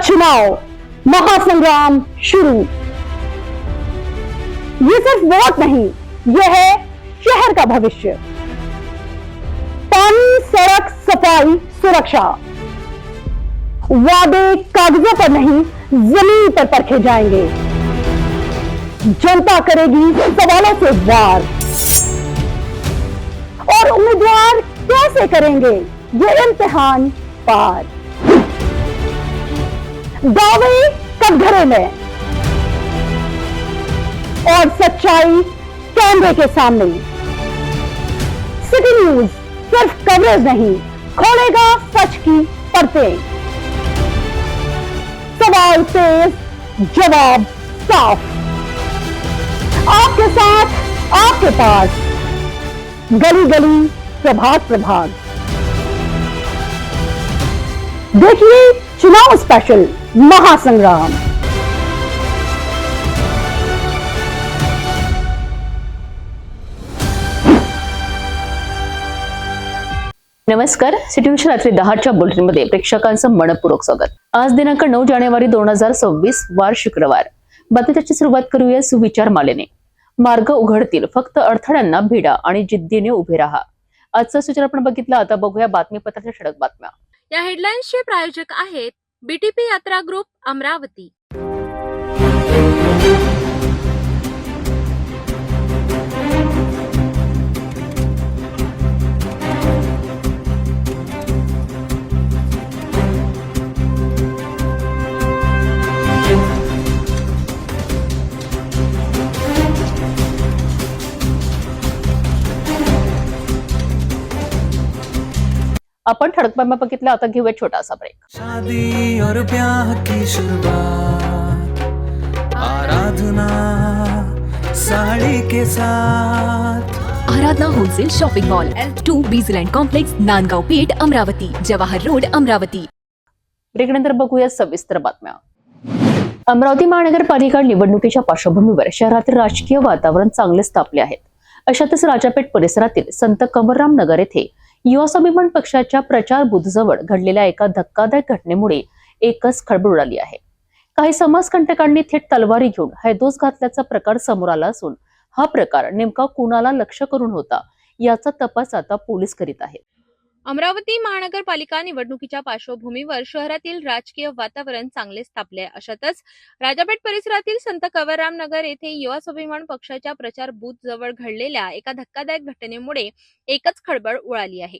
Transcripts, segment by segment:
चुनाव महासंग्राम शुरू। ये सिर्फ वोट नहीं, यह है शहर का भविष्य। पानी, सड़क, सफाई, सुरक्षा, वादे कागजों पर नहीं जमीन पर परखे जाएंगे। जनता करेगी सवालों से वार और उम्मीदवार कैसे करेंगे ये इम्तिहान पार। दावे कटघरे में और सच्चाई कैमरे के सामने। सिटी न्यूज सिर्फ कवरेज नहीं, खोलेगा सच की परतें। सवाल तेज, जवाब साफ, आपके साथ, आपके पास, गली गली, प्रभाग प्रभाग। देखिए चुनाव स्पेशल महासंग्राम। नमस्कार, सिटी न्यूज रात्री 10च्या बुलेटिनमध्ये प्रेक्षकांचं मनपूर्वक स्वागत। आज दिनांक 9 जानेवारी 2026 वार शुक्रवार। बातमीची सुरुवात करूया सुविचार मालेने। मार्ग उघडतील, फक्त अडथळ्यांना भिडा आणि जिद्दीने उभे राहा। आजचं सूचना आपण बघितलं, आता बघूया बातमीपत्राच्या ठळक बातम्या। या हेडलाईन्सचे प्रायोजक आहेत बीटीपी यात्रा ग्रुप अमरावती। आपण ठळक बातम्या बघितल्या, आता घेऊया छोटासा ब्रेक। शादी और ब्याह की शुरुआत आराधना साड़ी के साथ। Aradhana wholesale shopping mall, L2 बीजलँड कॉम्प्लेक्स, नांदगाव पेठ, अमरावती, जवाहर रोड, अमरावती। ब्रेकनंतर बघूया सविस्तर बातम्या। अमरावती महानगरपालिका निवडणुकीच्या पार्श्वभूमीवर शहरातील राजकीय वातावरण चांगलेच तापले आहेत। अशातच राजापेठ परिसरातील संत कवरराम नगर येथे युवा स्वाभिमान पक्षाच्या प्रचार बूथजवळ घडलेल्या एका धक्कादायक घटनेमुळे एकच खळबळ उडाली आहे। काही समाजकंटकांनी थेट तलवारी घेऊन हैदोस घातल्याचा प्रकार समोर आला असून हा प्रकार नेमका कुणाला लक्ष करून होता याचा तपास आता पोलीस करीत आहेत। अमरावती महानगरपालिका निवडणुकीच्या पार्श्वभूमीवर शहरातील राजकीय वातावरण चांगलेच तापले आहे। अशातच राजापेठ परिसरातील संत कवरराम नगर येथे युवा स्वाभिमान पक्षाच्या प्रचार बूथ जवळ घडलेल्या एका धक्कादायक घटनेमुळे एकच खळबळ उडाली आहे।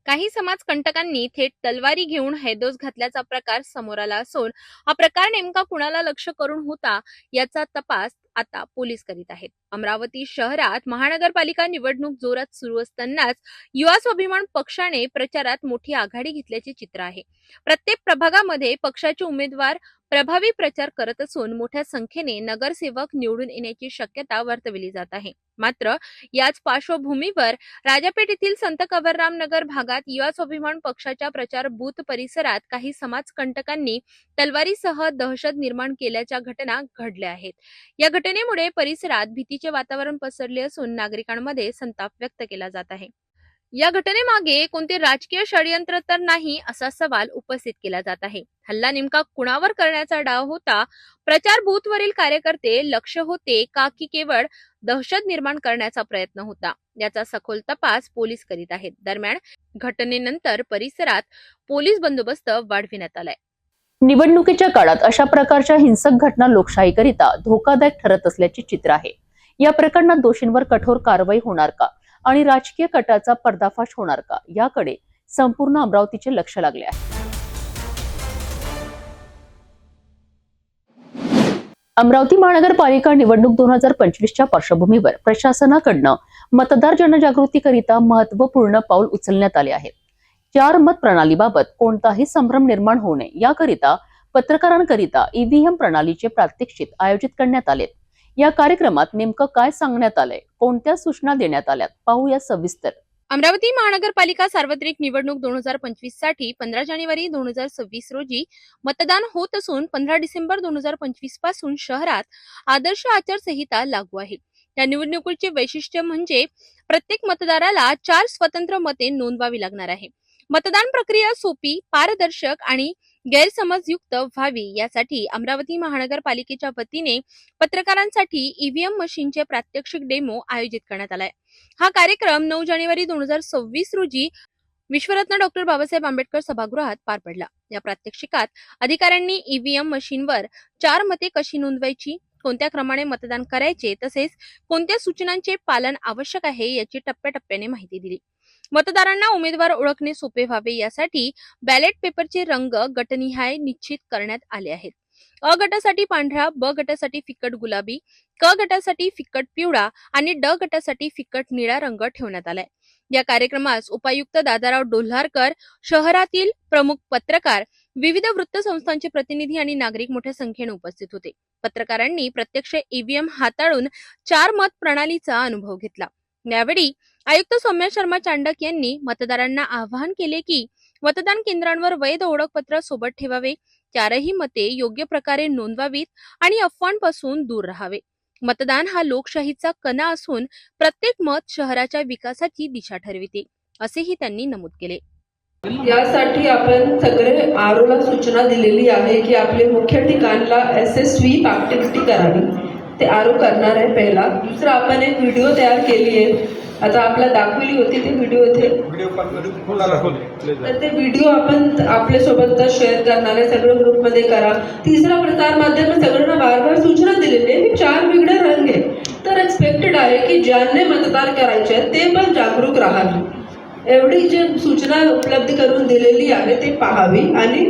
काही समाजकंटकांनी थेट तलवारी घेऊन हैदोस घातल्याचा प्रकार समोर आला असून हा प्रकार नेमका कुणाला लक्ष करून होता याचा तपास आता पोलीस करीत आहेत। अमरावती शहरात महानगरपालिका निवडणूक जोरात सुरू असतानाच युवा स्वाभिमान पक्षाने प्रचारात मोठी आघाडी घेतल्याचे चित्र आहे। प्रत्येक प्रभागामध्ये पक्षाचे उमेदवार प्रभावी प्रचार करत असून मोठ्या संख्येने नगरसेवक निवडून येण्याची शक्यता वर्तवली जात आहे। मात्र याच पार्श्वभूमीवर राजापेठ येथील संत कवरराम नगर भागात युवा स्वाभिमान पक्षाच्या प्रचार बूथ परिसरात काही समाजकंटकांनी तलवारीसह दहशत निर्माण केल्याच्या घटना घडल्या आहेत। या घटनेमुळे परिसरात भीतीचे वातावरण पसरले असून नागरिकांमध्ये संताप व्यक्त केला जात आहे। या घटनेमागे कोणते राजकीय षडयंत्र तर नाही असा सवाल उपस्थित केला जात आहे। हल्ला नेमका कुणावर करण्याचा डाव होता? प्रचार बूथवरील कार्यकर्ते लक्ष होते का की केवळ दहशत निर्माण करण्याचा प्रयत्न होता याचा सखोल तपास पोलीस करीत आहेत। दरम्यान घटनेनंतर परिसरात पोलीस बंदोबस्त वाढविण्यात आलाय। निवडणुकीच्या काळात अशा प्रकारच्या हिंसक घटना लोकशाहीकरिता धोकादायक ठरत असल्याचे चित्र आहे। या प्रकरणात दोषींवर कठोर कारवाई होणार का आणि राजकीय कटाचा पर्दाफाश होणार का याकडे संपूर्ण अमरावतीचे लक्ष लागले आहे। अमरावती महानगरपालिका निवडणूक 2025च्या पार्श्वभूमीवर प्रशासनाकडून मतदार जनजागृतीकरिता महत्त्वपूर्ण पाऊल उचलण्यात आले आहे। 4 मत प्रणालीबाबत कोणताही संभ्रम निर्माण होऊ नये याकरिता पत्रकारांकरिता ईव्हीएम प्रणालीचे प्रात्यक्षिक आयोजित करण्यात आले। या कार्यक्रमात नेमकं काय सांगण्यात आलंय, कोणत्या सूचना देण्यात आल्यात, पाहूया सविस्तर। अमरावती महानगरपालिका सार्वत्रिक निवडणूक 2025 साठी 15 जानेवारी 2026 रोजी मतदान होत असून 15 डिसेंबर 2025 पासून शहरात आदर्श आचारसंहिता लागू आहे। या निवडणुकीचे वैशिष्ट्य म्हणजे प्रत्येक मतदाराला 4 स्वतंत्र मते नोंदवावी लागणार आहे। मतदान प्रक्रिया सोपी, पारदर्शक आणि गैरसमजयुक्त व्हावी यासाठी अमरावती महानगरपालिकेच्या वतीने पत्रकारांसाठी ईव्हीएम मशीनचे प्रात्यक्षिक डेमो आयोजित करण्यात आलाय. हा कार्यक्रम 9 जानेवारी 2026 रोजी विश्वरत्न डॉक्टर बाबासाहेब आंबेडकर सभागृहात पार पडला. या प्रात्यक्षिकात अधिकाऱ्यांनी ईव्हीएम मशीनवर 4 मते कशी नोंदवायची, कोणत्या क्रमाने मतदान करायचे तसेच कोणत्या सूचनांचे पालन आवश्यक आहे याची टप्प्याटप्प्याने माहिती दिली. मतदारांना उमेदवार ओळखणे सोपे व्हावे यासाठी बॅलेट पेपरचे रंग गटनिहाय निश्चित करण्यात आले आहेत. अ गटासाठी पांढरा, ब गटासाठी फिकट गुलाबी, क गटासाठी फिकट पिवळा आणि ड गटासाठी फिकट निळा रंग ठेवण्यात आलाय. या कार्यक्रमास उपायुक्त दादाराव डोल्हारकर, शहरातील प्रमुख पत्रकार, विविध वृत्तसंस्थांचे प्रतिनिधी आणि नागरिक मोठ्या संख्येने उपस्थित होते. पत्रकारांनी प्रत्यक्ष ईव्हीएम हाताळून 4 मत प्रणालीचा अनुभव घेतला. यावेळी आयुक्त सौम्या शर्मा चांडक यांनी मतदारांना आवाहन केले की मतदान केंद्रांवर वैध ओळखपत्र सोबत ठेवावे, 4ही मते योग्य प्रकारे नोंदवावीत आणि अफवांपासून दूर राहावे. मतदान हा लोकशाहीचा कणा असून प्रत्येक मत शहराच्या विकासाची दिशा ठरविते, असेही त्यांनी नमूद केले. यासाठी आपण सगळे आरोला सूचना दिलेली आहे की आपले मुख्य ठिकाणला SSV ऍक्टिव्हिटी करावी. ते आरो करणार आहे पहिला. दुसरा आपण एक व्हिडिओ तयार केली आहे, आता आपला दाखवली होती ते व्हिडिओ इथे, तर ते व्हिडिओ आपण आपल्यासोबत शेअर करणार आहे, सगळं ग्रुपमध्ये करा. तिसरा प्रसार माध्यम सगळ्यांना वारंवार सूचना दिलेली आहे की 4 वेगळे रंग आहे, तर एक्सपेक्टेड आहे की ज्यांनी मतदान करायचे आहे ते पण जागरूक राहावे. एवढी जे सूचना उपलब्ध करून दिलेली आहे ते पाहावी आणि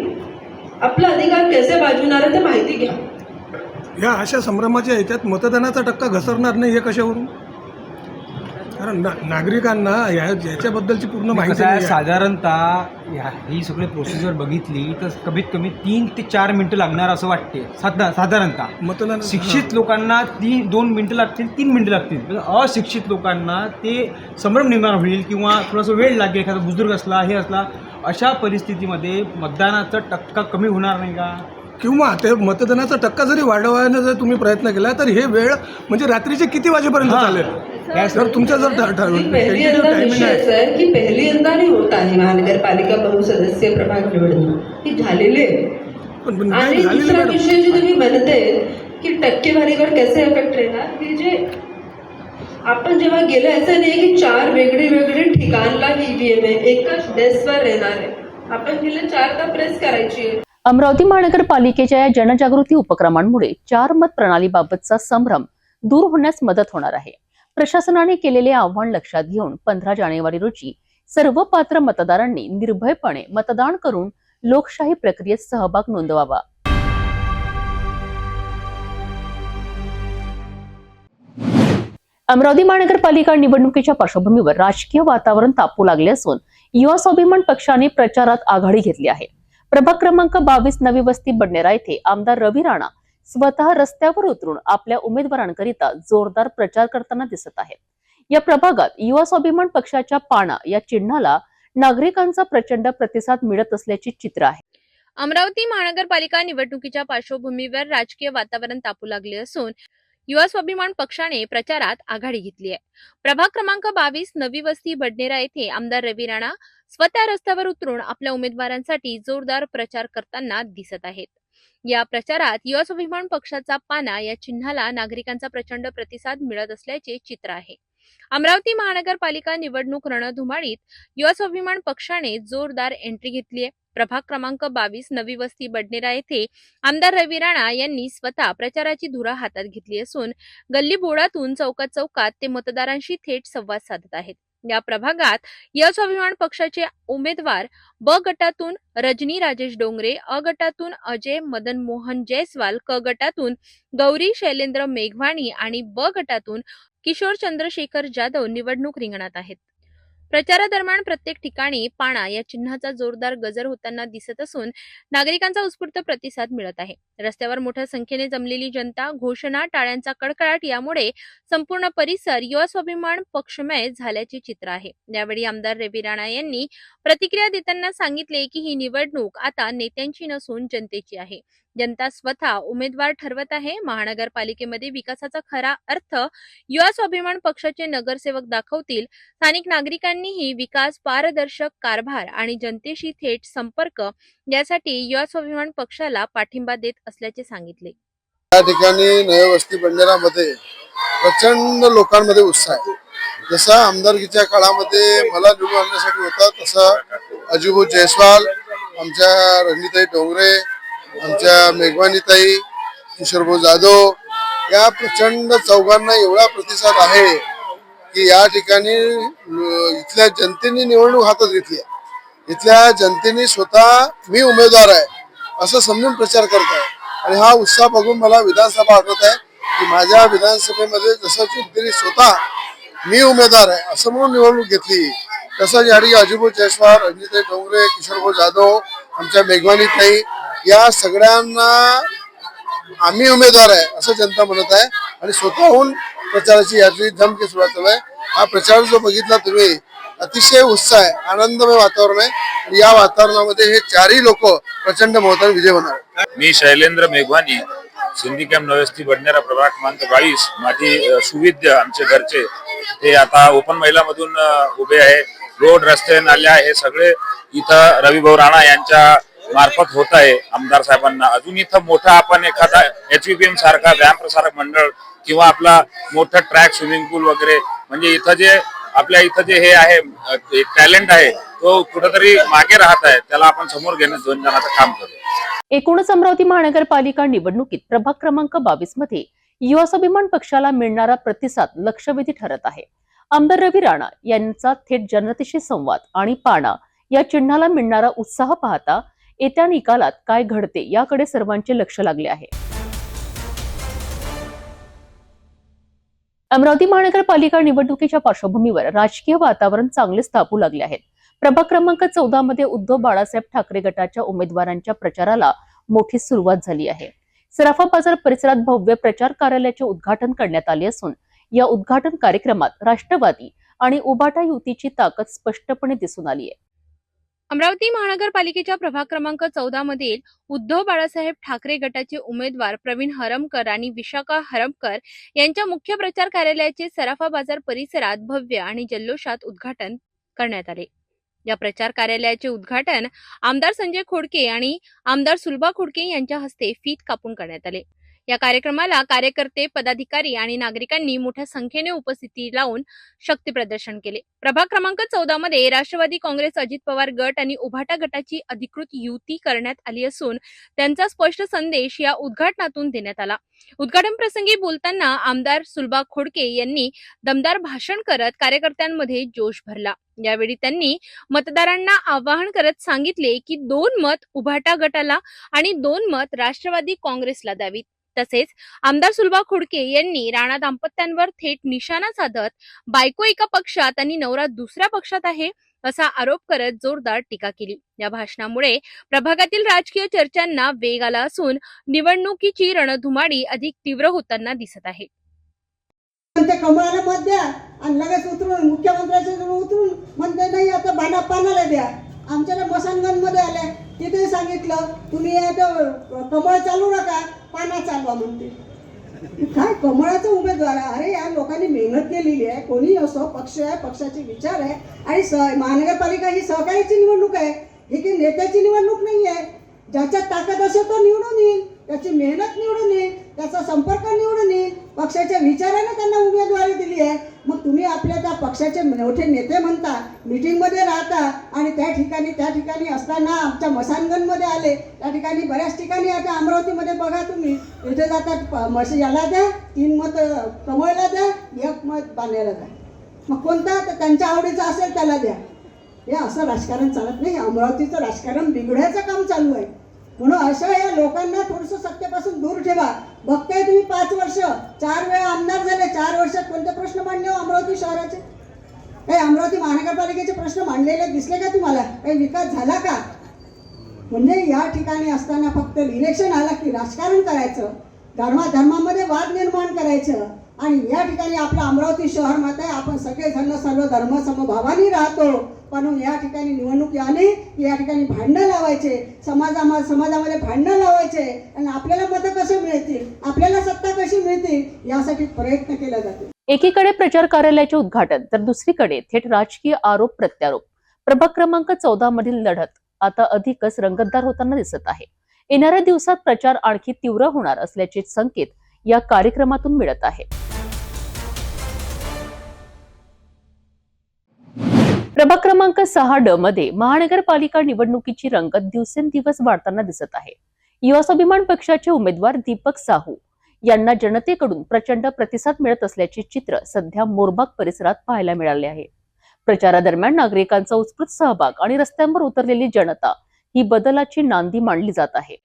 आपला अधिकार कसे बाजवणार आहे ते माहिती घ्या. या अशा संभ्रमाच्या ह्याच्यात मतदानाचा टक्का घसरणार नाही हे कशावरून? कारण नागरिकांना याच्याबद्दलची पूर्ण माहिती नाही. साधारणतः ही सगळी प्रोसिजर बघितली तर कमीत कमी 3 ते 4 मिनिटं लागणार असं वाटते साधारणतः. मतदान शिक्षित लोकांना 2 मिनिटं लागतील, 3 मिनिटं लागतील. अशिक्षित लोकांना ते संभ्रम निर्माण होईल किंवा थोडासा वेळ लागेल. एखादा बुजुर्ग असला, हे असला, अशा परिस्थितीमध्ये मतदानाचा टक्का कमी होणार नाही का? किंवा ते मतदानाचा टक्का जरी वाढवायला जर तुम्ही प्रयत्न केला तर हे वेळ म्हणजे रात्रीचे किती वाजेपर्यंत चालेल? जर तुमचा जर पहिल्यांदा विषय असा आहे की पहिल्यांदा नाही होत आहे महानगरपालिका बहुसदस्यीय प्रभाग निवडणूक ही झालेली आहे. आणि दुसरा विषय जे तुम्ही म्हणते की टक्केवारीवर कसे इफेक्ट राहणार, की जे आपण जेव्हा गेलो असं नाही की 4 वेगळे ठिकाणला ईव्हीएम आहे, एकाच डेस्कवर येणार आहे. आपण गेले 4दा प्रेस करायची आहे. अमरावती महानगरपालिकेच्या या जनजागृती उपक्रमांमुळे 4 मत प्रणालीबाबतचा संभ्रम दूर होण्यास मदत होणार आहे. प्रशासनाने केलेले आव्हान लक्षात घेऊन 15 जानेवारी रोजी सर्व पात्र मतदारांनी निर्भयपणे मतदान करून लोकशाही प्रक्रियेत सहभाग नोंदवावा. अमरावती महानगरपालिका निवडणुकीच्या पार्श्वभूमीवर राजकीय वातावरण तापू लागले असून युवा स्वाभिमान पक्षाने प्रचारात आघाडी घेतली आहे. प्रभाग क्रमांक 22 नवी वस्ती बडनेरा येथे आमदार रवी राणा स्वतः रस्त्यावर उतरून आपल्या उमेदवारांकरिता जोरदार प्रचार करताना दिसत आहेत. या प्रभागात युवा स्वाभिमान पक्षाच्या पाना या चिन्हाला नागरिकांचा प्रचंड प्रतिसाद मिळत असल्याचे चित्र आहे. अमरावती महानगरपालिका निवडणुकीच्या पार्श्वभूमीवर राजकीय वातावरण तापू लागले असून युवा स्वाभिमान पक्षाने प्रचारात आघाडी घेतली आहे. प्रभाग क्रमांक 22 नवी वस्ती बडनेरा येथे आमदार रवी राणा स्वतः रस्त्यावर उतरून आपल्या उमेदवारांसाठी जोरदार प्रचार करताना दिसत आहेत. या प्रचारात युवा स्वाभिमान पक्षाचा पाना या चिन्हाला नागरिकांचा प्रचंड प्रतिसाद मिळत असल्याचे चित्र आहे. अमरावती महानगरपालिका निवडणूक रणधुमाळीत युवा स्वाभिमान पक्षाने जोरदार एंट्री घेतली आहे. प्रभाग क्रमांक 22 नवी वस्ती बडनेरा येथे आमदार रवी राणा यांनी स्वतः प्रचाराची धुरा हातात घेतली असून गल्ली बोळातून चौकात ते मतदारांशी थेट संवाद साधत आहेत. या प्रभागात युवा स्वाभिमान पक्षाचे उमेदवार ब गटातून रजनी राजेश डोंगरे, अ गटातून अजय मदन मोहन जयस्वाल, क गटातून गौरी शैलेंद्र मेघवाणी आणि ब गटातून किशोर चंद्रशेखर जाधव निवडणूक रिंगणात आहेत. प्रचारादरम्यान प्रत्येक ठिकाणी पाना या चिन्हाचा जोरदार गजर होताना दिसत असून नागरिकांचा उत्स्फूर्त प्रतिसाद मिळत आहे. रस्त्यावर मोठ्या संख्येने जमलेली जनता, घोषणा, टाळ्यांचा कडकडाट यामुळे संपूर्ण परिसर युवा स्वाभिमान पक्षमय झाल्याचे चित्र आहे. यावेळी आमदार रवी राणा यांनी प्रतिक्रिया देताना सांगितले की ही निवडणूक आता नेत्यांची नसून जनतेची आहे. जनता स्वतः उमेदवार ठरवत आहे. महानगरपालिकेमध्ये विकासाचा खरा अर्थ युवा स्वाभिमान पक्षाचे नगरसेवक दाखवतील. स्थानिक नागरिकांनीही विकास, पारदर्शक कारभार आणि जनतेशी थेट संपर्क यासाठी युवा स्वाभिमान पक्षाला पाठिंबा देत असल्याचे सांगितले. या ठिकाणी नव्या वस्ती बंजारामध्ये प्रचंड लोकांमध्ये उत्साह आहे. जसा आमदारकीच्या काळामध्ये मला निवडून आणण्यासाठी होता तसा अजिभाऊ जयस्वाल, आमच्या रणनीताई डोंगरे, आमच्या मेघवानीताई, किशोरभाऊ जाधव या प्रचंड चौघांना एवढा प्रतिसाद आहे की या ठिकाणी इथल्या जनतेने निवडणूक हातात घेतली आहे. इथल्या जनतेने स्वतः मी उमेदवार आहे असं समजून प्रचार करत आहे आणि हा उत्साह बघून मला विधानसभा आठवत आहे की माझ्या विधानसभेमध्ये जसं जनतेने स्वतः मी उमेदवार आहे असं म्हणून निवडणूक घेतली, तसंच या ठिकाणी अजिभाऊ जयस्वाल, रणनीताई डोंगरे, किशोरभाऊ जाधव, आमच्या मेघवानीताई या सगळ्यांना आम्ही उमेदवार आहे असं जनता म्हणत आहे आणि स्वतःहून प्रचाराची याची धमकी सुरुवात आहे. हा प्रचार जो बघितला तुम्ही अतिशय उत्साह आहे, आनंदमय वातावरण आहे आणि या वातावरणामध्ये हे चारही लोक प्रचंड मताने विजय होणार. मी शैलेंद्र मेघवानी, सिंधी कॅम्प नवस्ती बडनेरा प्रभाग क्रमांक 22. माझी सुविद्य आमचे घरचे ते आता ओपन महिला मधून उभे आहे. रोड, रस्ते, नाल्या हे सगळे इथं रविभाऊ राणा यांच्या मार्फत होत आहे. आमदार साहेबांना अजून इथं मोठा आपण एखादा HVPM सारखा व्यायाम प्रसारक मंडळ किंवा आपला मोठा ट्रॅक, स्विमिंग पूल वगैरे म्हणजे इथं जे आपल्या इथं जे हे आहे टॅलेंट आहे तो कुठेतरी मागे राहत आहे, त्याला आपण समोर घेण्याचं दोन जणांचं काम करू. एकूणच अमरावती महानगरपालिका निवडणुकीत प्रभाग क्रमांक 22 मध्ये युवा स्वाभिमान पक्षाला मिळणारा प्रतिसाद लक्षवेधी ठरत आहे. आमदार रवी राणा यांचा थेट जनतेशी संवाद आणि पाणा या चिन्हाला मिळणारा उत्साह पाहता येत्या निकालात काय घडते याकडे सर्वांचे लक्ष लागले आहे. अमरावती महानगरपालिका निवडणुकीच्या पार्श्वभूमीवर राजकीय वातावरण चांगलेच तापू लागले आहेत. प्रभाग क्रमांक 14 मध्ये उद्धव बाळासाहेब ठाकरे गटाच्या उमेदवारांच्या प्रचाराला मोठी सुरुवात झाली आहे. सराफा बाजार परिसरात भव्य प्रचार कार्यालयाचे उद्घाटन करण्यात आले असून या उद्घाटन कार्यक्रमात राष्ट्रवादी आणि उभाटा युतीची ताकद स्पष्टपणे दिसून आली आहे. अमरावती महानगरपालिकेच्या प्रभाग क्रमांक 14 मधील उद्धव बाळासाहेब ठाकरे गटाचे उमेदवार प्रवीण हरमकर आणि विशाखा हरमकर यांच्या मुख्य प्रचार कार्यालयाचे सराफा बाजार परिसरात भव्य आणि जल्लोषात उद्घाटन करण्यात आले. या प्रचार कार्यालयाचे उद्घाटन आमदार संजय खोडके आणि आमदार सुलभा खोडके यांच्या हस्ते फीत कापून करण्यात आले. या कार्यक्रमाला कार्यकर्ते, पदाधिकारी आणि नागरिकांनी मोठ्या संख्येने उपस्थिती लावून शक्ती प्रदर्शन केले. प्रभाग क्रमांक 14 मध्ये राष्ट्रवादी काँग्रेस, अजित पवार गट आणि उभाटा गटाची अधिकृत युती करण्यात आली असून त्यांचा स्पष्ट संदेश या उद्घाटनातून देण्यात आला. उद्घाटन प्रसंगी बोलताना आमदार सुलभा खोडके यांनी दमदार भाषण करत कार्यकर्त्यांमध्ये जोश भरला. यावेळी त्यांनी मतदारांना आवाहन करत सांगितले की 2 मत उभाटा गटाला आणि 2 मत राष्ट्रवादी काँग्रेसला द्यावीत. तसेच आमदार सुलभा खोडके यांनी राणा दाम्पत्यांवर थेट निशाणा साधत बायको एका पक्षात आणि नवरा दुसऱ्या पक्षात आहे असा आरोप करत जोरदार टीका केली. या भाषणामुळे प्रभागातील राजकीय चर्चांना वेग आला असून निवडणुकीची रणधुमाळी अधिक तीव्र होताना दिसत आहे. कमळाला मत द्या आणि लगेच उतरून मुख्यमंत्र्यांच्या उतरून म्हणते नाही आता पानाला द्या. आमच्या मसानगंज मध्ये आल्या तिथे सांगितलं तुम्ही कमळ चालू नका, पाना चालवा म्हणते. काय कमळाचा उमेदवार आहे? अरे या लोकांनी मेहनत केलेली आहे, कोणी असो, पक्ष आहे, पक्षाचे विचार आहे आणि महानगरपालिका ही सहकार्याची निवडणूक आहे, ही काही नेत्याची निवडणूक नाही आहे. ज्याच्यात ताकद असेल तो निवडून येईल, त्याची मेहनत निवडून येईल, त्याचा संपर्क निवडून येईल, पक्षाच्या विचाराने त्यांना उमेदवारी दिली आहे. मग तुम्ही आपल्या त्या पक्षाचे मोठे नेते म्हणता, मीटिंगमध्ये राहता आणि त्या ठिकाणी असताना आमच्या मसानगंजमध्ये आले, त्या ठिकाणी बऱ्याच ठिकाणी आता अमरावतीमध्ये बघा तुम्ही इथे जातात याला द्या, 3 मत कमळला द्या, 1 मत बांधायला द्या. मग कोणता त्यांच्या आवडीचा असेल त्याला द्या. हे असं राजकारण चालत नाही. अमरावतीचं राजकारण बिघडायचं काम चालू आहे. म्हणून अशा या लोकांना थोडंसं सत्तेपासून दूर ठेवा. बघताय तुम्ही 5 वर्ष 4 वेळा आमदार झाले, 4 वर्षात कोणते प्रश्न मांडले हो अमरावती शहराचे? काही अमरावती महानगरपालिकेचे प्रश्न मांडलेले दिसले का तुम्हाला? काही विकास झाला का? म्हणजे या ठिकाणी असताना फक्त इलेक्शन आला की राजकारण करायचं, धर्मामध्ये वाद निर्माण करायचं आणि या ठिकाणी आपलं अमरावती शहर मात्र आहे, आपण सगळेजण सर्व धर्म समभावानी राहतो. पण या ठिकाणी निवडणूक आली की या ठिकाणी भांडणं लावायचे, समाजामध्ये भांडणं लावायचे आणि आपल्याला मतं कशी मिळतील, आपल्याला सत्ता कशी मिळतील यासाठी प्रयत्न केला जातो. एकीकडे प्रचार कार्यालयाचे उद्घाटन तर दुसरीकडे थेट राजकीय आरोप प्रत्यारोप. प्रभाग क्रमांक 14 मधील लढत आता अधिकच रंगतदार होताना दिसत आहे. येणाऱ्या दिवसात प्रचार आणखी तीव्र होणार असल्याचे संकेत या कार्यक्रमातून मिळत आहे. प्रभाग क्रमांक 6D मध्ये महानगरपालिका निवडणुकीची रंगत दिवसेंदिवस वाढताना दिसत आहे. युवा स्वाभिमान पक्षाचे उमेदवार दीपक साहू यांना जनतेकडून प्रचंड प्रतिसाद मिळत असल्याचे चित्र सध्या मोरबाग परिसरात पाहायला मिळाले आहे. प्रचारादरम्यान नागरिकांचा उत्स्फूर्त सहभाग आणि रस्त्यांवर उतरलेली जनता ही बदलाची नांदी मानली जात आहे.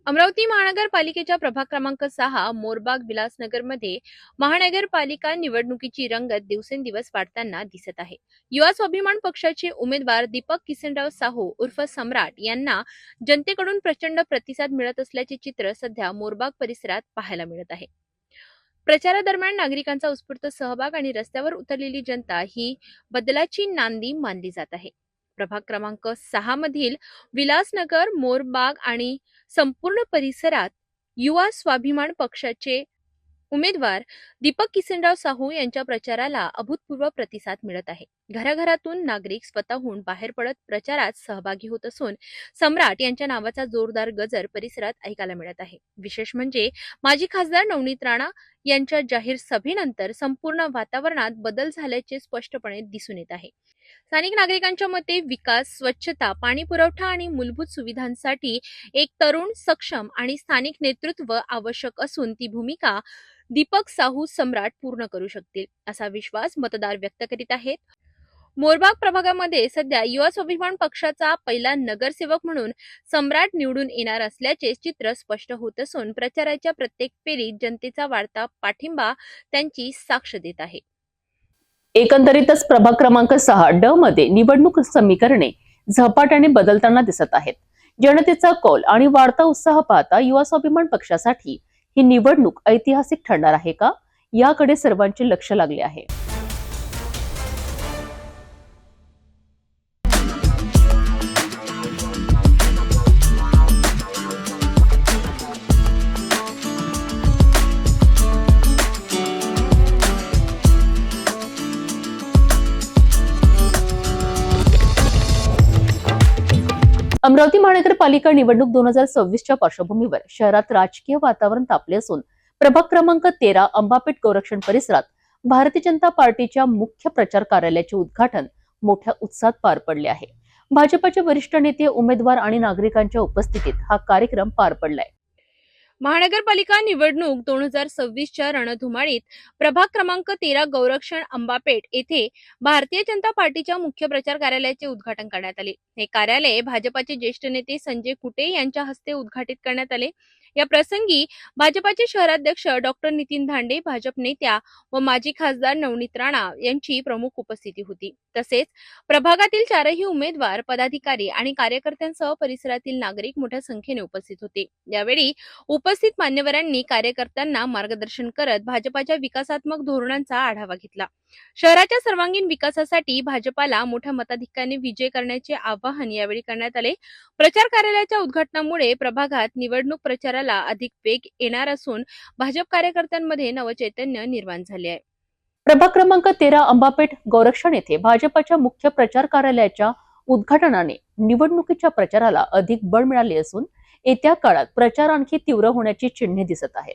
अमरावती महानगरपालिकेच्या प्रभाग क्रमांक 6 मोरबाग विलासनगरमध्ये महानगरपालिका निवडणुकीची रंगत दिवसेंदिवस वाढताना दिसत आहे. युवा स्वाभिमान पक्षाचे उमेदवार दीपक किसनराव साहू उर्फ सम्राट यांना जनतेकडून प्रचंड प्रतिसाद मिळत असल्याचे चित्र सध्या मोरबाग परिसरात पाहायला मिळत आहे. प्रचारादरम्यान नागरिकांचा उत्स्फूर्त सहभाग आणि रस्त्यावर उतरलेली जनता ही बदलाची नांदी मानली जात आहे. प्रभाग क्रमांक 6 मधील विलासनगर, मोरबाग आणि संपूर्ण परिसरात युवा स्वाभिमान पक्षाचे उमेदवार दीपक किसनराव साहू यांच्या प्रचाराला अभूतपूर्व प्रतिसाद मिळत आहे. घराघरातून नागरिक स्वतःहून बाहेर पडत प्रचारात सहभागी होत असून सम्राट यांच्या नावाचा जोरदार गजर परिसरात ऐकायला मिळत आहे. विशेष म्हणजे माजी खासदार नवनीत राणा यांच्या जाहीर सभेनंतर संपूर्ण वातावरणात बदल झाल्याचे स्पष्टपणे दिसून येत आहे. स्थानिक नागरिकांच्या मते विकास, स्वच्छता, पाणी पुरवठा आणि मूलभूत सुविधांसाठी एक तरुण, सक्षम आणि स्थानिक नेतृत्व आवश्यक असून ती भूमिका दीपक साहू सम्राट पूर्ण करू शकतील असा विश्वास मतदार व्यक्त करीत आहेत. मोरबाग प्रभागामध्ये सध्या युवा स्वाभिमान पक्षाचा पहिला नगरसेवक म्हणून सम्राट निवडून येणार असल्याचे चित्र स्पष्ट होत असून प्रचाराच्या प्रत्येक फेरीत जनतेचा वाढता पाठिंबा त्यांची साक्ष देत आहे. एकंदरीतच प्रभाग क्रमांक 6D मध्ये निवडणूक समीकरणे झपाट्याने बदलताना दिसत आहेत. जनतेचा कौल आणि वाढता उत्साह पाहता युवा स्वाभिमान पक्षासाठी ही निवडणूक ऐतिहासिक ठरणार आहे का, याकडे सर्वांचे लक्ष लागले आहे. अमरावती महानगरपालिका निवडणूक 2026च्या पार्श्वभूमीवर शहरात राजकीय वातावरण तापले असून प्रभाग क्रमांक 13 अंबापेठ गोरक्षण परिसरात भारतीय जनता पार्टीच्या मुख्य प्रचार कार्यालयाचे उद्घाटन मोठ्या उत्साहात पार पडले आहे. भाजपचे वरिष्ठ नेते, उमेदवार आणि नागरिकांच्या उपस्थितीत हा कार्यक्रम पार पडलाय. महानगरपालिका निवडणूक 2026च्या रणधुमाळीत प्रभाग क्रमांक 13 गौरक्षण अंबापेठ येथे भारतीय जनता पार्टीच्या मुख्य प्रचार कार्यालयाचे उद्घाटन करण्यात आले. हे कार्यालय भाजपाचे ज्येष्ठ नेते संजय कुटे यांच्या हस्ते उद्घाटित करण्यात आले. या प्रसंगी भाजपाचे शहराध्यक्ष डॉक्टर नितीन धांडे, भाजप नेत्या व माजी खासदार नवनीत राणा यांची प्रमुख उपस्थिती होती. तसेच प्रभागातील 4ही उमेदवार, पदाधिकारी आणि कार्यकर्त्यांसह परिसरातील नागरिक मोठ्या संख्येने उपस्थित होते. यावेळी उपस्थित मान्यवरांनी कार्यकर्त्यांना मार्गदर्शन करत भाजपाच्या विकासात्मक धोरणांचा आढावा घेतला. शहराच्या सर्वांगीण विकासासाठी भाजपाला मोठ्या मताधिक्याने विजय करण्याचे आवाहन यावेळी करण्यात आले. प्रचार कार्यालयाच्या उद्घाटनामुळे प्रभागात निवडणूक प्रचाराला अधिक वेग येणार असून भाजप कार्यकर्त्यांमध्ये नवचैतन्य निर्माण झाले आहे. प्रभाग क्रमांक 13 अंबापेठ गोरक्षण येथे भाजपाच्या मुख्य प्रचार कार्यालयाच्या उद्घाटनाने निवडणुकीच्या प्रचाराला अधिक बळ मिळाले असून येत्या काळात प्रचार आणखी तीव्र होण्याची चिन्हे दिसत आहेत.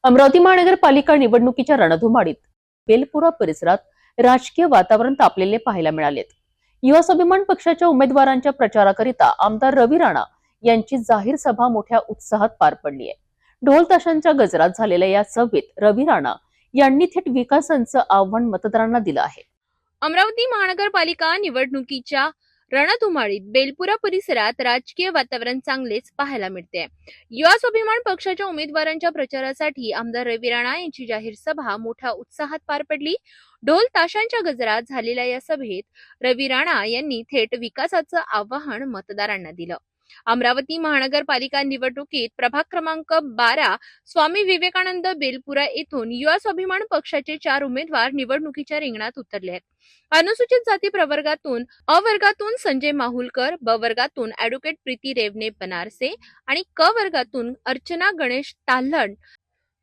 अमरावती महानगरपालिका निवडणुकीच्या रणधुमाळीत बेलपुरा परिसरात राजकीय वातावरण तापलेले पाहायला मिळालेत. युवा स्वाभिमान पक्षाच्या उमेदवारांच्या प्रचाराकरिता आमदार रवी राणा यांची जाहीर सभा मोठ्या उत्साहात पार पडली आहे. ढोल ताशांच्या गजरात झालेल्या या सभेत रवी राणा यांनी थेट विकासाचं आव्हान मतदारांना दिलं आहे. अमरावती महानगरपालिका निवडणुकीच्या रणधुमाळीत बेलपुरा परिसरात राजकीय वातावरण चांगलेच पाहायला मिळते. युवा स्वाभिमान पक्षाच्या उमेदवारांच्या प्रचारासाठी आमदार रवी राणा यांची जाहीर सभा मोठ्या उत्साहात पार पडली. ढोल ताशांच्या गजरात झालेल्या या सभेत रवी राणा यांनी थेट विकासाचं आवाहन मतदारांना दिलं. अमरावती महानगरपालिका निवडणुकीत प्रभाग क्रमांक 12 स्वामी विवेकानंद बेलपुरा येथून युवा स्वाभिमान पक्षाचे 4 उमेदवार निवडणुकीच्या रिंगणात उतरले आहेत. अनुसूचित जाती प्रवर्गातून अ वर्गातून संजय माहुलकर, ब वर्गातून ॲडव्होकेट प्रीती रेवणे बनारसे आणि क वर्गातून अर्चना गणेश ताल्हण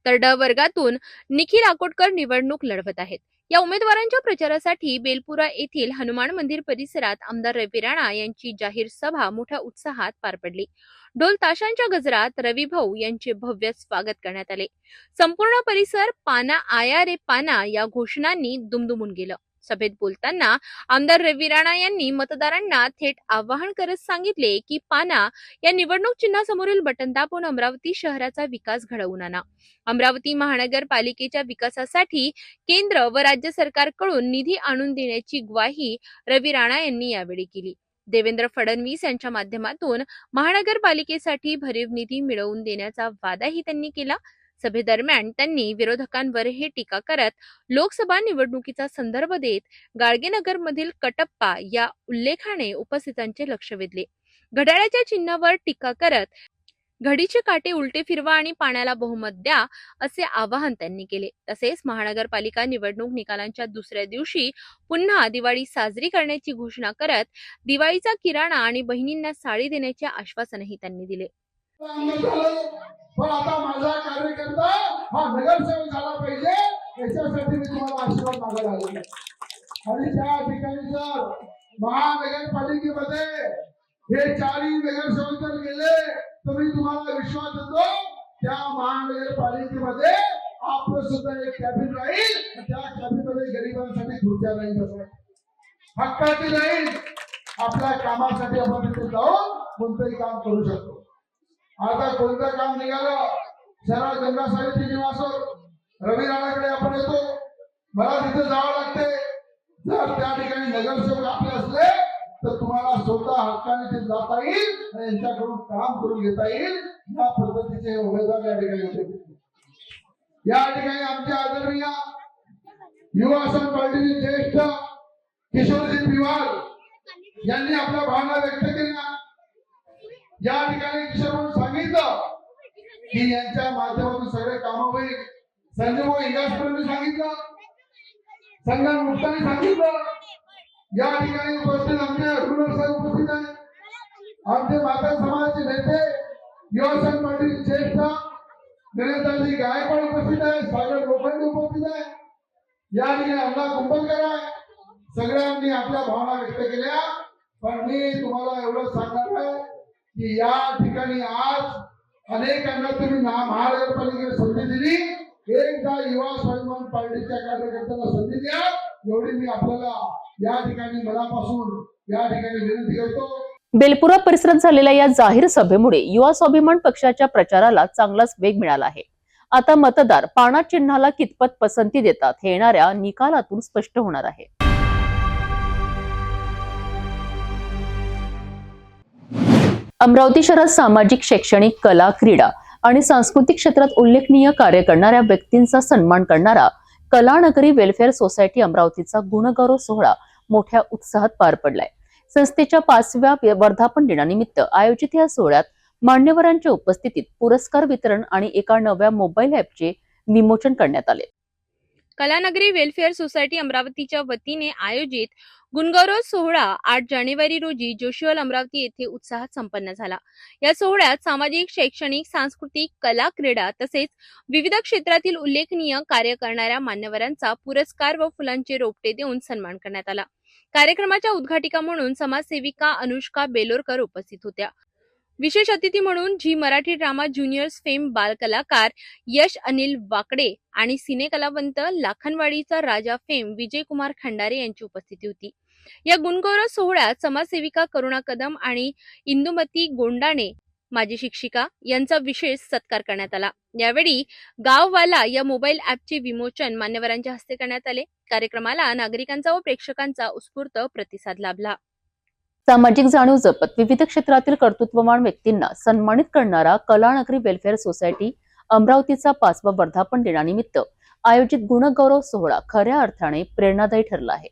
तर ड वर्गातून निखिल आकोटकर निवडणूक लढवत आहेत. या उमेदवारांच्या प्रचारासाठी बेलपुरा येथील हनुमान मंदिर परिसरात आमदार रवी राणा यांची जाहीर सभा मोठ्या उत्साहात पार पडली. ढोल ताशांच्या गजरात रवी भाऊ यांचे भव्य स्वागत करण्यात आले. संपूर्ण परिसर पाना आया रे पाना या घोषणांनी दुमदुमून गेलं. सभेत बोलताना आमदार रवी राणा यांनी मतदारांना थेट आवाहन करत सांगितले की पाना या निवडणूक चिन्हासमोरील बटन दाबून अमरावती शहराचा विकास घडवून आणा. अमरावती महानगरपालिकेच्या विकासासाठी केंद्र व राज्य सरकारकडून निधी आणून देण्याची ग्वाही रवी राणा यांनी यावेळी केली. देवेंद्र फडणवीस यांच्या माध्यमातून महानगरपालिकेसाठी भरीव निधी मिळवून देण्याचा वादाही त्यांनी केला. सभेदरम्यान त्यांनी विरोधकांवरही टीका करत लोकसभा निवडणुकीचा संदर्भ देत गाडगेनगरमधील कटप्पा या उल्लेखाने उपस्थितांचे लक्ष वेधले. घड्याळाच्या चिन्हावर टीका करत घडीचे काटे उलटे फिरवा आणि पाण्याला बहुमत द्या असे आवाहन त्यांनी केले. तसेच महानगरपालिका निवडणूक निकालांच्या दुसऱ्या दिवशी पुन्हा दिवाळी साजरी करण्याची घोषणा करत दिवाळीचा किराणा आणि बहिणींना साडी देण्याचे आश्वासनही त्यांनी दिले. पण आता माझा कार्यकर्ता हा नगरसेवक झाला पाहिजे याच्यासाठी मी तुम्हाला आशीर्वाद मागायला आलेलो आहे. आणि त्या ठिकाणी जर महानगरपालिकेमध्ये हे 4 नगरसेवक जर गेले तर मी तुम्हाला विश्वास देतो त्या महानगरपालिकेमध्ये आपलं सुद्धा एक कॅबिन राहील. त्या कॅबिनमध्ये गरिबांसाठी खुर्च्या राहील, हक्काची राहील. आपल्या कामासाठी आपण तिथे जाऊन कोणतंही काम करू शकतो. आता कोणतं काम निघालं शहरात गंगा साहित्य निवास रवी राणाकडे आपण येतो. मला तिथे जावं लागते. जर त्या ठिकाणी नगरसेवक आपले असले तर तुम्हाला स्वतः हक्काने ते जाता येईल आणि यांच्याकडून काम करून घेता येईल. या पद्धतीचे उमेदवार या ठिकाणी होते. या ठिकाणी आमच्या आदरणीय युवा आसन पार्टीचे ज्येष्ठ किशोरजी पिवार यांनी आपल्या भावना व्यक्त केल्या. या ठिकाणी किशोर सांगितलं की यांच्या माध्यमातून सगळे कामं होईल. संजय भाऊ इंगासकरांनी सांगितलं, संगम मुक्तांनी सांगितलं. या ठिकाणी उपस्थित आमचे अरुण साहेब उपस्थित आहेत. आमचे माता समाजाचे नेते युवा संघ पार्टीचे ज्येष्ठ गणेशजी गायकवाड उपस्थित आहे, सागर लोखंडे उपस्थित आहे. या ठिकाणी अण्णा कुंभलकर आहे. सगळ्यांनी आपल्या भावना व्यक्त केल्या. पण मी तुम्हाला एवढं सांगणार आहे की या ठिकाणी आज अनेकांना तुम्ही महानगरपालिकेला संधी दिली. एकदा युवा स्वाभिमान पार्टीच्या कार्यकर्त्यांना संधी द्या एवढी मी आपल्याला या ठिकाणी मनापासून या ठिकाणी विनंती करतो. बेलपुरा परिसरात झालेल्या या जाहीर सभेमुळे युवा स्वाभिमान पक्षाच्या प्रचाराला चांगलाच वेग मिळाला आहे. आता मतदार पाना चिन्हाला कितपत पसंती देतात हे येणाऱ्या निकालातून स्पष्ट होणार आहे. अमरावती शहरात सामाजिक, शैक्षणिक, कला, क्रीडा आणि सांस्कृतिक क्षेत्रात उल्लेखनीय कार्य करणाऱ्या व्यक्तींचा सन्मान करणारा कलानगरी वेलफेअर सोसायटी अमरावतीचा गुणगौरव सोहळा मोठ्या उत्साहात पार पडलाय. संस्थेच्या 5व्या वर्धापन दिनानिमित्त आयोजित या सोहळ्यात मान्यवरांच्या उपस्थितीत पुरस्कार वितरण आणि एका नव्या मोबाईल ॲपचे विमोचन करण्यात आले. कलानगरी वेलफेअर सोसायटी अमरावतीच्या वतीने आयोजित गुणगौरव सोहळा 8 जानेवारी रोजी जोशीहॉल अमरावती येथे उत्साहात संपन्न झाला. या सोहळ्यात सामाजिक, शैक्षणिक, सांस्कृतिक, कला, क्रीडा तसेच विविध क्षेत्रातील उल्लेखनीय कार्य करणाऱ्या मान्यवरांचा पुरस्कार व फुलांचे रोपटे देऊन सन्मान करण्यात आला. कार्यक्रमाच्या उद्घाटिका म्हणून समाजसेविका अनुष्का बेलोरकर उपस्थित होत्या. विशेष अतिथी म्हणून Zee Marathi drama juniors fame बालकलाकार यश अनिल वाकडे आणि सिनेकलावंत लाखनवाडीचा राजा फेम विजय कुमार खंडारे यांची उपस्थिती होती. या गुणगौरव सोहळ्यात समाजसेविका करुणा कदम आणि इंदुमती गोंडाणे माजी शिक्षिका यांचा विशेष सत्कार करण्यात आला. यावेळी गाववाला या मोबाईल ॲपचे विमोचन मान्यवरांच्या हस्ते करण्यात आले. कार्यक्रमाला नागरिकांचा व प्रेक्षकांचा उत्स्फूर्त प्रतिसाद लाभला. सामाजिक जाणीव जपत विविध क्षेत्रातील कर्तृत्ववान व्यक्तींना सन्मानित करणारा कलानगरी वेलफेअर सोसायटी अमरावतीचा 5वा वर्धापन दिनानिमित्त आयोजित गुणगौरव सोहळा खऱ्या अर्थाने प्रेरणादायी ठरला आहे.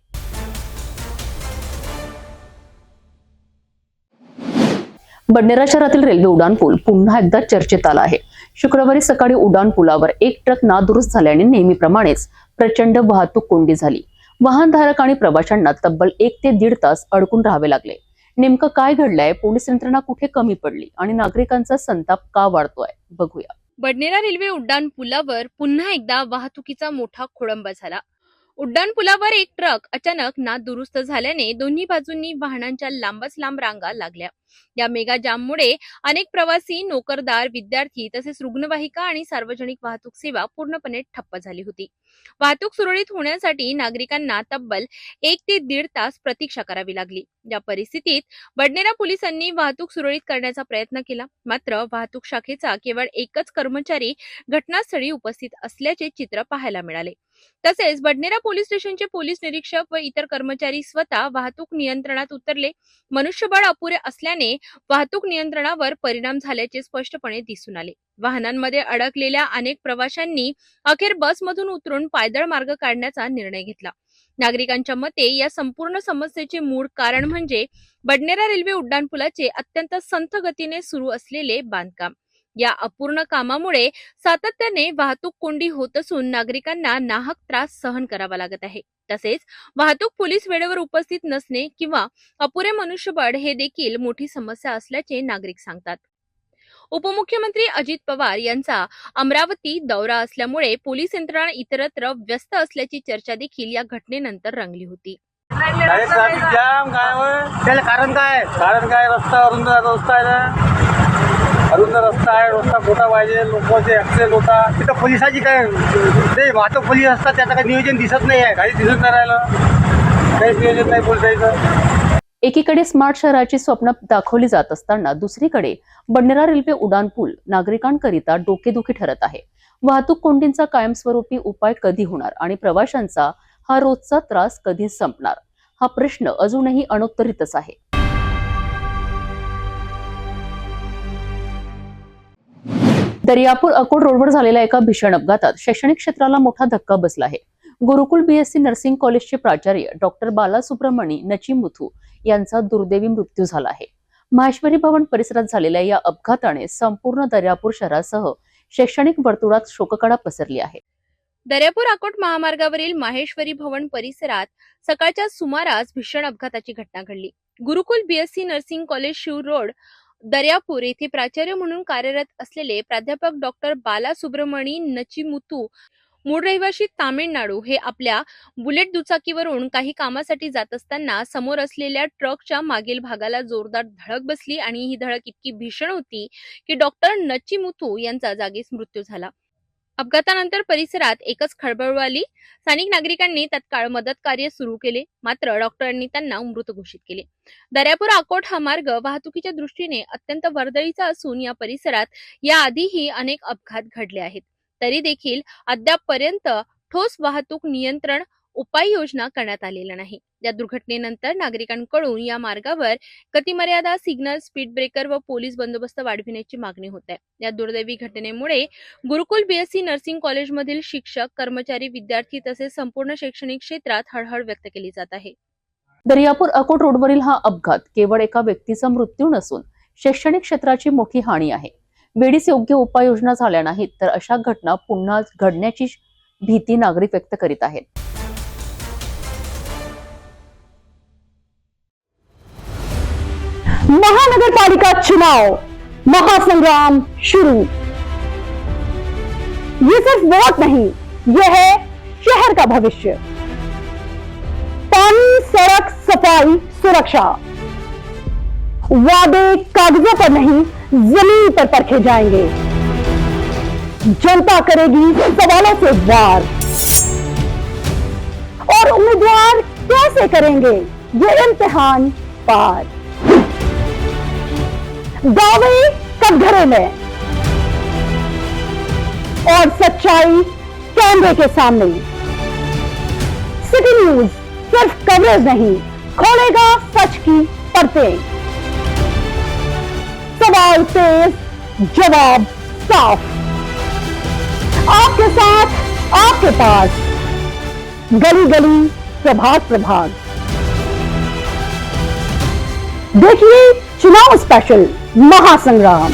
बडनेरा शहरातील रेल्वे उड्डाणपूल पुन्हा एकदा चर्चेत आला आहे. शुक्रवारी सकाळी उड्डाणपुलावर एक ट्रक नादुरुस्त झाल्याने नेहमीप्रमाणेच प्रचंड वाहतूक कोंडी झाली. वाहनधारक आणि प्रवाशांना तब्बल 1 ते 1.5 तास अडकून राहावे लागले. नेमकं काय घडलंय, पोलीस यंत्रणा कुठे कमी पडली आणि नागरिकांचा संताप का वाढतोय, बघूया. बडनेरा रेल्वे उड्डाण पुलावर पुन्हा एकदा वाहतुकीचा मोठा खोळंबा झाला. उड्डाण पुलावर एक ट्रक अचानक नादुरुस्त झाल्याने दोन्ही बाजूंनी वाहनांच्या लांबच लांब रांगा लागल्या. या मेगा जाममुळे अनेक प्रवासी, नोकरदार, विद्यार्थी तसेच रुग्णवाहिका आणि सार्वजनिक वाहतूक सेवा पूर्णपणे ठप्प झाली होती. वाहतूक सुरळीत होण्यासाठी नागरिकांना तब्बल 1 ते 1.5 तास प्रतीक्षा करावी लागली. या परिस्थितीत बडनेरा पोलिसांनी वाहतूक सुरळीत करण्याचा प्रयत्न केला. मात्र वाहतूक शाखेचा केवळ एकच कर्मचारी घटनास्थळी उपस्थित असल्याचे चित्र पाहायला मिळाले. तसेच बडनेरा पोलीस स्टेशनचे पोलीस निरीक्षक व इतर कर्मचारी स्वतः वाहतूक नियंत्रणात उतरले. मनुष्यबळ अपुरे असल्याने वाहतूक नियंत्रणावर परिणाम झाल्याचे स्पष्टपणे दिसून आले. वाहनांमध्ये अडकलेल्या अनेक प्रवाशांनी अखेर बसमधून उतरून पायदळ मार्ग काढण्याचा निर्णय घेतला. नागरिकांच्या मते या संपूर्ण समस्येचे मूळ कारण म्हणजे बडनेरा रेल्वे उड्डाणपुलाचे अत्यंत संथ गतीने सुरू असलेले बांधकाम. या अपूर्ण कामामुळे सातत्याने वाहतूक कोंडी होत असून नागरिकांना नाहक त्रास सहन करावा लागत आहे. तसेच वाहतूक पोलीस वेळेवर उपस्थित नसणे किंवा अपुरे मनुष्यबळ हे देखील मोठी समस्या असल्याचे नागरिक सांगतात. उपमुख्यमंत्री अजित पवार यांचा अमरावती दौरा असल्यामुळे पोलीस यंत्रणा इतरत्र व्यस्त असल्याची चर्चा देखील या घटनेनंतर रंगली होती. ट्रॅफिक जाम त्याला कारण काय? रस्ता रस्ता आहे ना, अरुंद रस्ता आहे, रस्ता खोटा पाहिजे, लोकांचे ऍक्सिडेंट होता. तिथं पोलिसाची काय ते वाहतूक पोलीस असतात, त्याचं काही नियोजन दिसत नाही आहे, काही दिसत नाही राहिलं, काहीच नियोजन नाही पोलिसांचं. एकीकडे स्मार्ट शहराची स्वप्न दाखवली जात असताना दुसरीकडे बडनेरा रेल्वे उड्डाणपूल नागरिकांकरिता डोकेदुखी ठरत आहे. वाहतूक कोंडींचा कायमस्वरूपी उपाय कधी होणार आणि प्रवाशांचा हा रोजचा त्रास कधी संपणार, हा प्रश्न अजूनही अनुत्तरितच आहे. दर्यापूर अकोट रोडवर झालेल्या एका भीषण अपघातात शैक्षणिक क्षेत्राला मोठा धक्का बसला आहे. गुरुकुल BSc नर्सिंग कॉलेजचे प्राचार्य डॉक्टर बालासुब्रमणी नचिमुथू यांचा दुर्दैवी मृत्यू झाला आहे. माहेश्वरी भवन परिसरात झालेल्या या अपघाताने संपूर्ण दर्यापूर शहरासह शैक्षणिक वर्तुळात शोककळा पसरली आहे. दर्यापूर अकोट महामार्गावरील माहेश्वरी भवन परिसरात सकाळच्या सुमारास भीषण अपघाताची घटना घडली. Gurukul BSc nursing college Shiv road Daryapur येथे प्राचार्य म्हणून कार्यरत असलेले प्राध्यापक डॉक्टर बालासुब्रमणी नचिमुथू, मूळ रहिवासी तामिळनाडू, हे आपल्या बुलेट दुचाकीवरून काही कामासाठी जात असताना समोर असलेल्या ट्रकच्या मागील भागाला जोरदार धडक बसली आणि ही धडक इतकी भीषण होती की डॉक्टर नचिमुथू यांचा जागीच मृत्यू झाला. अपघातानंतर परिसरात एकच खळबळ उडाली. स्थानिक नागरिकांनी तत्काळ मदत कार्य सुरू केले, मात्र डॉक्टरांनी त्यांना मृत घोषित केले. दर्यापूर अकोट हा मार्ग वाहतुकीच्या दृष्टीने अत्यंत वर्दळीचा असून या परिसरात याआधीही अनेक अपघात घडले आहेत. तरी देखील अद्यापपर्यंत ठोस वाहतूक नियंत्रण उपाययोजना करण्यात आलेल्या नाही. या दुर्घटनेनंतर नागरिकांकडून या मार्गावर गतिमर्यादा, सिग्नल, स्पीड ब्रेकर व पोलीस बंदोबस्त वाढविण्याची मागणी होत आहे. या दुर्दैवी घटनेमुळे गुरुकुल BSc नर्सिंग कॉलेजमधील शिक्षक, कर्मचारी, विद्यार्थी तसेच संपूर्ण शैक्षणिक क्षेत्रात हळहळ व्यक्त केली जात आहे. दर्यापूर अकोट रोडवरील हा अपघात केवळ एका व्यक्तीचा मृत्यू नसून शैक्षणिक क्षेत्राची मोठी हानी आहे. वेळीच योग्य उपाययोजना झाल्या नाहीत तर अशा घटना पुन्हा घडण्याची भीती नागरिक व्यक्त करीत आहेत. महानगरपालिका चुनाव महासंग्राम शुरू. ये सिर्फ वोट नहीं, ये है शहर का भविष्य. पानी, सड़क, सफाई, सुरक्षा. वादे कागजों पर नहीं, जमीन पर परखे जाएंगे. जनता करेगी सवालों से वार और उम्मीदवार कैसे करेंगे ये इम्तिहान पार. दावे कटघरे में और सच्चाई कैमरे के सामने. सिटी न्यूज सिर्फ कवरेज नहीं, खोलेगा सच की परतें. सवाल तेज, जवाब साफ. आपके साथ, आपके पास, गली गली, प्रभाग प्रभाग. देखिए चुनाव स्पेशल महासंग्राम।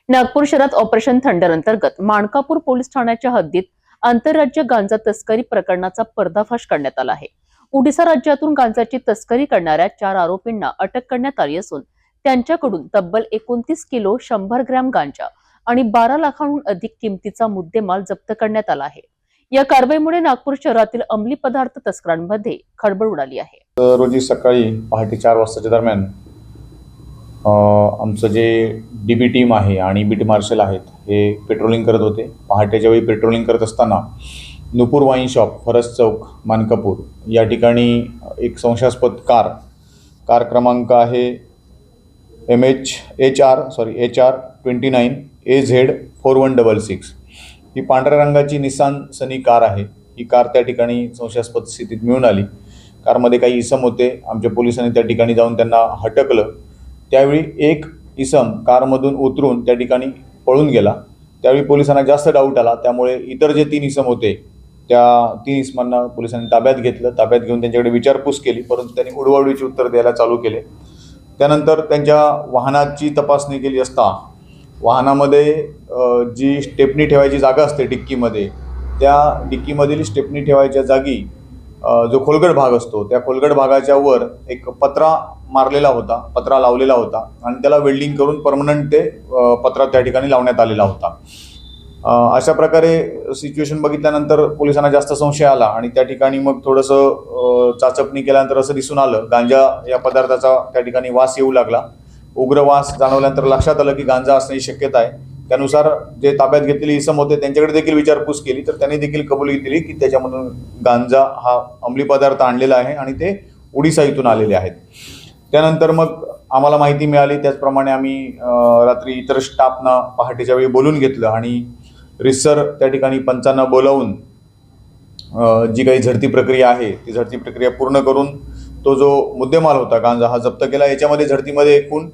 नागपूर शहरात ऑपरेशन थंडर अंतर्गत माणकापूर पोलीस ठाण्याच्या हद्दीत आंतरराज्य गांजा तस्करी प्रकरणाचा पर्दाफाश करण्यात आला आहे। ओडिशा राज्यातून गांजाची तस्करी करणाऱ्या 4 आरोपींना अटक करण्यात आली असून त्यांच्याकडून तब्बल 29 किलो 100 ग्रॅम गांजा आणि 12 लाखांहून अधिक किमतीचा मुद्देमाल जप्त करण्यात आला आहे। या कारवाईमुळे नागपूर शहरातील अंमली पदार्थ तस्करांमध्ये खळबळ उडाली आहे। रोजी सकाळी पहाटे 4 वाजताच्या दरम्यान आमचं जे DB टीम आहे आणि BT मार्शल आहेत हे पेट्रोलिंग करत होते। पहाटेच्या वेळी पेट्रोलिंग करत असताना नुपूर वाईन शॉप, फरस चौक, मानकापूर या ठिकाणी एक संशयास्पद कार क्रमांक आहे HR 29 AZ 4166 ही पांढऱ्या रंगाची निसान सनी कार आहे। ही कार त्या ठिकाणी संशयास्पद स्थितीत मिळून आली। कारमध्ये काही इसम होते। आमच्या पोलिसांनी त्या ठिकाणी जाऊन त्यांना हटकलं। त्यावेळी एक इसम कारमधून उतरून त्या ठिकाणी पळून गेला। त्यावेळी पोलिसांना जास्त डाऊट आला, त्यामुळे इतर जे 3 इसम होते त्या 3 इसमांना पोलिसांनी ताब्यात घेतलं। ताब्यात घेऊन त्यांच्याकडे विचारपूस केली, परंतु त्यांनी उडवाउडवीची उत्तर द्यायला चालू केले। त्यानंतर त्यांच्या वाहनाची तपासणी केली असता वाहनामध्ये जी स्टेपनी ठेवायची जागा असते डिक्कीमध्ये, त्या डिक्कीमधील स्टेपनी ठेवायच्या जागी जो खोलगट भाग असतो त्या खोलगट भागाच्या वर एक पत्रा लावलेला होता आणि त्याला वेल्डिंग करून परमनंट ते पत्रा त्या ठिकाणी लावण्यात आलेला होता। अशा प्रकारे सिच्युएशन बघितल्यानंतर पोलिसांना जास्त संशय आला आणि त्या ठिकाणी मग थोडंसं चाचपणी केल्यानंतर असं दिसून आलं गांजा या पदार्थाचा त्या ठिकाणी वास येऊ लागला। उग्र वास जाणवल्यानंतर लक्षात आलं की गांजा असण्याची शक्यता आहे। त्यानुसार जे ताब्यात घेतलेले इसम होते त्यांच्याकडे देखील विचारपूस केली, तर त्यांनी देखील कबुली दिली की त्याच्यामधून गांजा हा अंमली पदार्थ आणलेला आहे आणि ते ओडिशा इथून आलेले आहेत। त्यानंतर मग आम्हाला माहिती मिळाली, त्याचप्रमाणे आम्ही रात्री इतर स्टाफना पहाटेच्या वेळी बोलून घेतलं आणि रिसर त्या ठिकाणी पंचांना बोलावून जी काही झडती प्रक्रिया आहे ती झडती प्रक्रिया पूर्ण करून तो जो मुद्देमाल होता गांजा हा जप्त केला। याच्यामध्ये झडतीमध्ये एकूण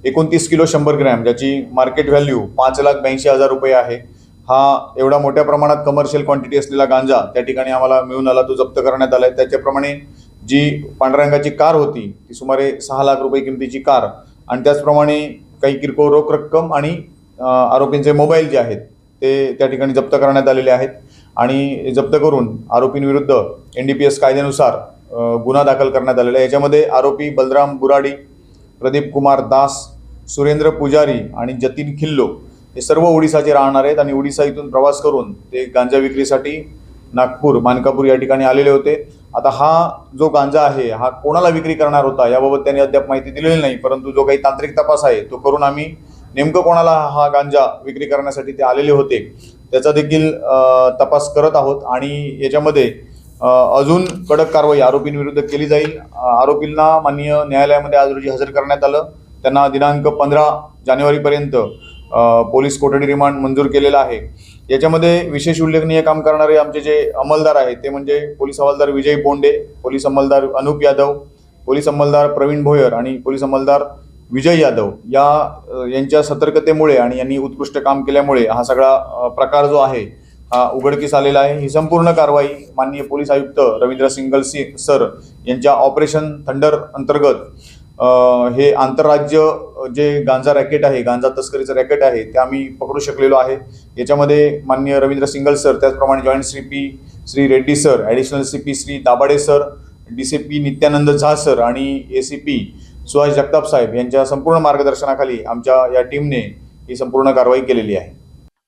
29 किलो 100 ग्रॅम ज्याची मार्केट व्हॅल्यू 5,82,000 रुपये आहे। हा एवढा मोठ्या प्रमाणात कमर्शियल क्वांटिटी असलेला गांजा त्या ठिकाणी आम्हाला मिळून आला, तो जप्त करण्यात आला आहे। त्याच्याप्रमाणे जी पांढऱ्या रंगाची कार होती ती सुमारे 6 लाख रुपये किमतीची कार आणि त्याचप्रमाणे काही किरकोळ रोख रक्कम आणि आरोपींचे मोबाईल जे आहेत ते त्या ठिकाणी जप्त करण्यात आलेले आहेत आणि जप्त करून आरोपींविरुद्ध NDPS कायद्यानुसार गुन्हा दाखल करण्यात आलेला आहे। याच्यामध्ये आरोपी बलराम बुराडी, प्रदीप कुमार दास, सुरेंद्र पुजारी आणि जतीन खिल्लो हे सर्व ओडिसाचे राहणार आहेत आणि ओडिसा इथून प्रवास करून ते गांजा विक्रीसाठी नागपूर, मानकापूर या ठिकाणी आलेले होते। आता हा जो गांजा आहे हा कोणाला विक्री करणार होता याबाबत त्यांनी अद्याप माहिती दिलेली नाही, परंतु जो काही तांत्रिक तपास आहे तो करून आम्ही नेमकं कोणाला हा गांजा विक्री करण्यासाठी ते आलेले होते त्याचा देखील तपास करत आहोत आणि याच्यामध्ये अजून कडक कारवाई आरोपींविरुद्ध केली जाईल। आरोपींना माननीय न्यायालयामध्ये आज रोजी हजर करण्यात आलं। त्यांना दिनांक 15 जानेवारीपर्यंत पोलीस कोठडी रिमांड मंजूर केलेला आहे। याच्यामध्ये विशेष उल्लेखनीय काम करणारे आमचे जे अंमलदार आहेत ते म्हणजे पोलीस अंमलदार विजय बोंडे, पोलीस अंमलदार अनूप यादव, पोलीस अंमलदार प्रवीण भोयर आणि पोलीस अंमलदार विजय यादव यांच्या सतर्कतेमुळे आणि यांनी उत्कृष्ट काम केल्यामुळे हा सगळा प्रकार जो आहे हा उघडकीस आलेला आहे। ही संपूर्ण कारवाई माननीय पोलीस आयुक्त रवींद्र सिंगल सर यांच्या ऑपरेशन थंडर अंतर्गत हे आंतरराज्य जे गांजा रॅकेट आहे, गांजा तस्करीचं रॅकेट आहे ते आम्ही पकडू शकलेलो आहे। याच्यामध्ये माननीय रवींद्र सिंगल सर, त्याचप्रमाणे joint CP Shri Reddy sir, additional CP Shri Dabhade sir, DCP Nityanand झा सर आणि ACP सुहास जगताप साहेब यांच्या संपूर्ण मार्गदर्शनाखाली आमच्या या टीमने ही संपूर्ण कारवाई केलेली आहे।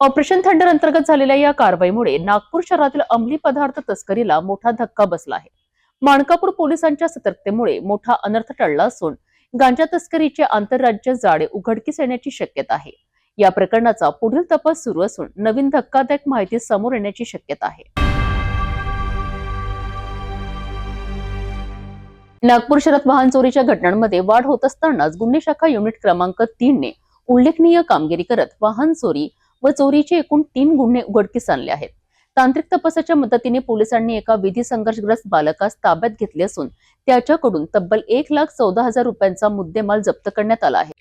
ऑपरेशन थंडर अंतर्गत झालेल्या या कारवाईमुळे नागपूर शहरातील अंमली पदार्थ तस्करीला मोठा धक्का बसला आहे। माणकापूर पोलिसांच्या सतर्कतेमुळे मोठा अनर्थ टळला असून गांजा तस्करीचे आंतरराज्य जाळे उघडकीस येण्याची शक्यता आहे। या प्रकरणाचा पुढील तपास सुरू असून नवीन धक्कादायक माहिती समोर येण्याची शक्यता आहे। नागपूर शहरात वाहन चोरीच्या घटनांमध्ये वाढ होत असतानाच गुन्हे शाखा युनिट क्रमांक 3 ने उल्लेखनीय कामगिरी करत वाहन चोरी व चोरीचे एकूण 3 गुन्हे उघडकीस आणले आहेत। तांत्रिक तपासाच्या मदतीने पोलिसांनी एका विधी संघर्षग्रस्त बालकास ताब्यात घेतले असून त्याच्याकडून तब्बल 1,14,000 रुपयांचा मुद्देमाल जप्त करण्यात आला आहे।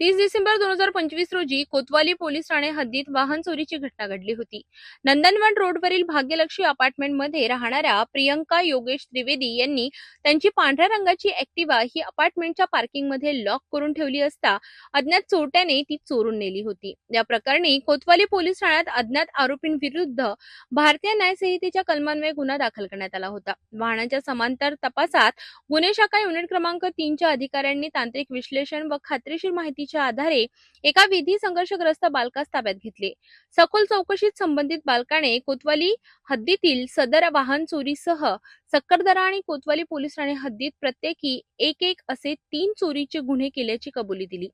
30 डिसेंबर 2025 रोजी कोतवाली पोलीस ठाणे हद्दीत वाहन चोरीची घटना घडली होती. नंदनवन रोडवरील भाग्यलक्ष्मी अपार्टमेंटमध्ये राहणाऱ्या प्रियंका योगेश त्रिवेदी यांनी त्यांची पांढऱ्या रंगाची ऍक्टिवा ही अपार्टमेंटच्या पार्किंगमध्ये लॉक करून ठेवली असता अज्ञात चोरट्याने ती चोरून नेली होती. या प्रकरणी कोतवाली पोलीस ठाण्यात अज्ञात आरोपींविरुद्ध भारतीय न्याय संहितेच्या कलमान्वये गुन्हा दाखल करण्यात आला होता. वाहनाच्या समांतर तपासात गुन्हे शाखा युनिट क्रमांक 3च्या अधिकाऱ्यांनी तांत्रिक विश्लेषण व खात्रीशीर माहितीच्या आधारे एका विधी संघर्षग्रस्त बालकास ताब्यात घेतले. सखोल चौकशीत संबंधित बालकाने कोतवाली हद्दीतील सदर वाहन चोरीसह सक्करदरा आणि कोतवाली पोलीस ठाणे हद्दीत प्रत्येकी एक असे 3 चोरीचे गुन्हे केल्याची कबुली दिली.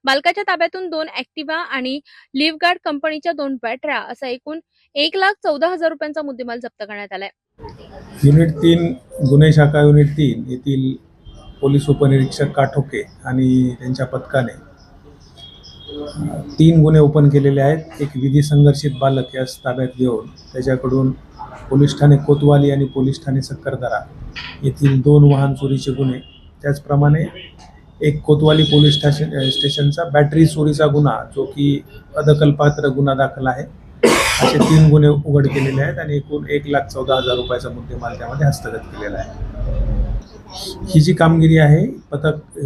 बालकाच्या ताब्यातून 2 ऍक्टिवा आणि लिव्हगार्ड कंपनीच्या 2 बॅटऱ्या असा एकूण 1,14,000 रुपयांचा मुद्देमाल जप्त करण्यात आलाय. युनिट 3 गुन्हे शाखा युनिट 3 येथील पोलीस उपनिरीक्षक काठोके आणि त्यांच्या पथकाने 3 गुन्हे ओपन केलेले आहेत. एक विधी संघर्षित बालक यास ताब्यात घेऊन त्याच्याकडून पोलीस ठाणे कोतवाली आणि पोलीस ठाणे सक्करदरा येथील 2 वाहन चोरीचे गुन्हे, त्याचप्रमाणे एक कोतवाली पोलीस स्टेशनचा बॅटरी चोरीचा गुन्हा जो की अदखलपात्र गुन्हा दाखल आहे, असे 3 गुन्हे उघड केलेले आहेत आणि एकूण 1,14,000 रुपयाचा मुद्देमाल त्यामध्ये हस्तगत केलेला आहे. ही जी कामगिरी आहे पथक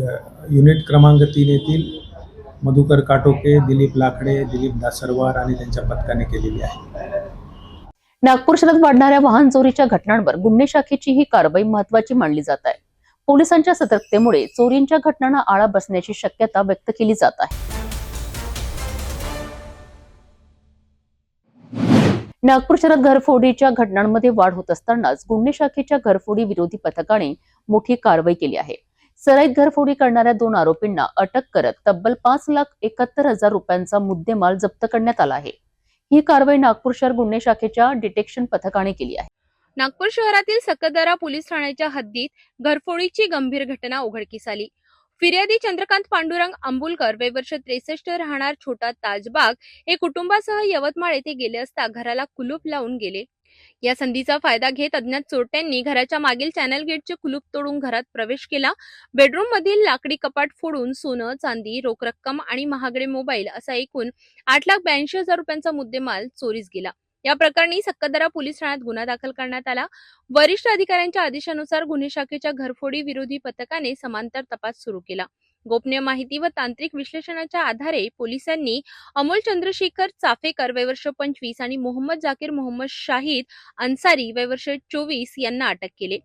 युनिट क्रमांक 3 येथील मधुकर काटोके, दिलीप लाकडे, दिलीप दासरवार आणि त्यांच्या पथकाने केलेली आहे. नागपूर शहरात वाढणाऱ्या वाहन चोरीच्या घटनांवर गुन्हे शाखेची ही कारवाई महत्त्वाची मानली जात आहे. पोलिसांच्या सतर्कतेमुळे चोरींच्या घटनांना आळा बसण्याची शक्यता व्यक्त केली जात आहे. नागपूर शहरात घरफोडीच्या घटनांमध्ये वाढ होत असतानाच गुन्हे शाखेच्या घरफोडी विरोधी पथकाने मोठी कारवाई केली आहे. सराईत घरफोडी करणाऱ्या 2 आरोपींना अटक करत तब्बल 5,71,000 रुपयांचा मुद्देमाल जप्त करण्यात आला आहे. ही कारवाई नागपूर शहर गुन्हे शाखेच्या डिटेक्शन पथकाने केली आहे. नागपूर शहरातील सक्करदरा पोलीस ठाण्याच्या हद्दीत घरफोडीची गंभीर घटना उघडकीस आली. फिर्यादी चंद्रकांत पांडुरंग अंबुलकर वय वर्ष 63 राहणार छोटा ताजबाग हे कुटुंबासह यवतमाळ येथे गेले असता घराला कुलूप लावून गेले. या संधीचा फायदा घेत अज्ञात चोरट्यांनी घराच्या मागील चॅनल गेटचे कुलूप तोडून घरात प्रवेश केला. बेडरूम मधील लाकडी कपाट फोडून सोनं, चांदी, रोख रक्कम आणि महागडे मोबाईल असा एकूण 8,82,000 रुपयांचा मुद्देमाल चोरीस गेला. या प्रकरणी सक्करदरा पोलीस ठाण्यात गुन्हा दाखल करण्यात आला. वरिष्ठ अधिकाऱ्यांच्या आदेशानुसार गुन्हे शाखेच्या घरफोडी विरोधी पथकाने समांतर तपास सुरू केला. गोपनीय माहिती व तांत्रिक विश्लेषणाच्या आधारे पोलिसांनी अमोल चंद्रशेखर चाफेकर वय वर्ष 25 आणि मोहम्मद जाकीर मोहम्मद शाहिद अन्सारी वय वर्ष 24 यांना अटक केले.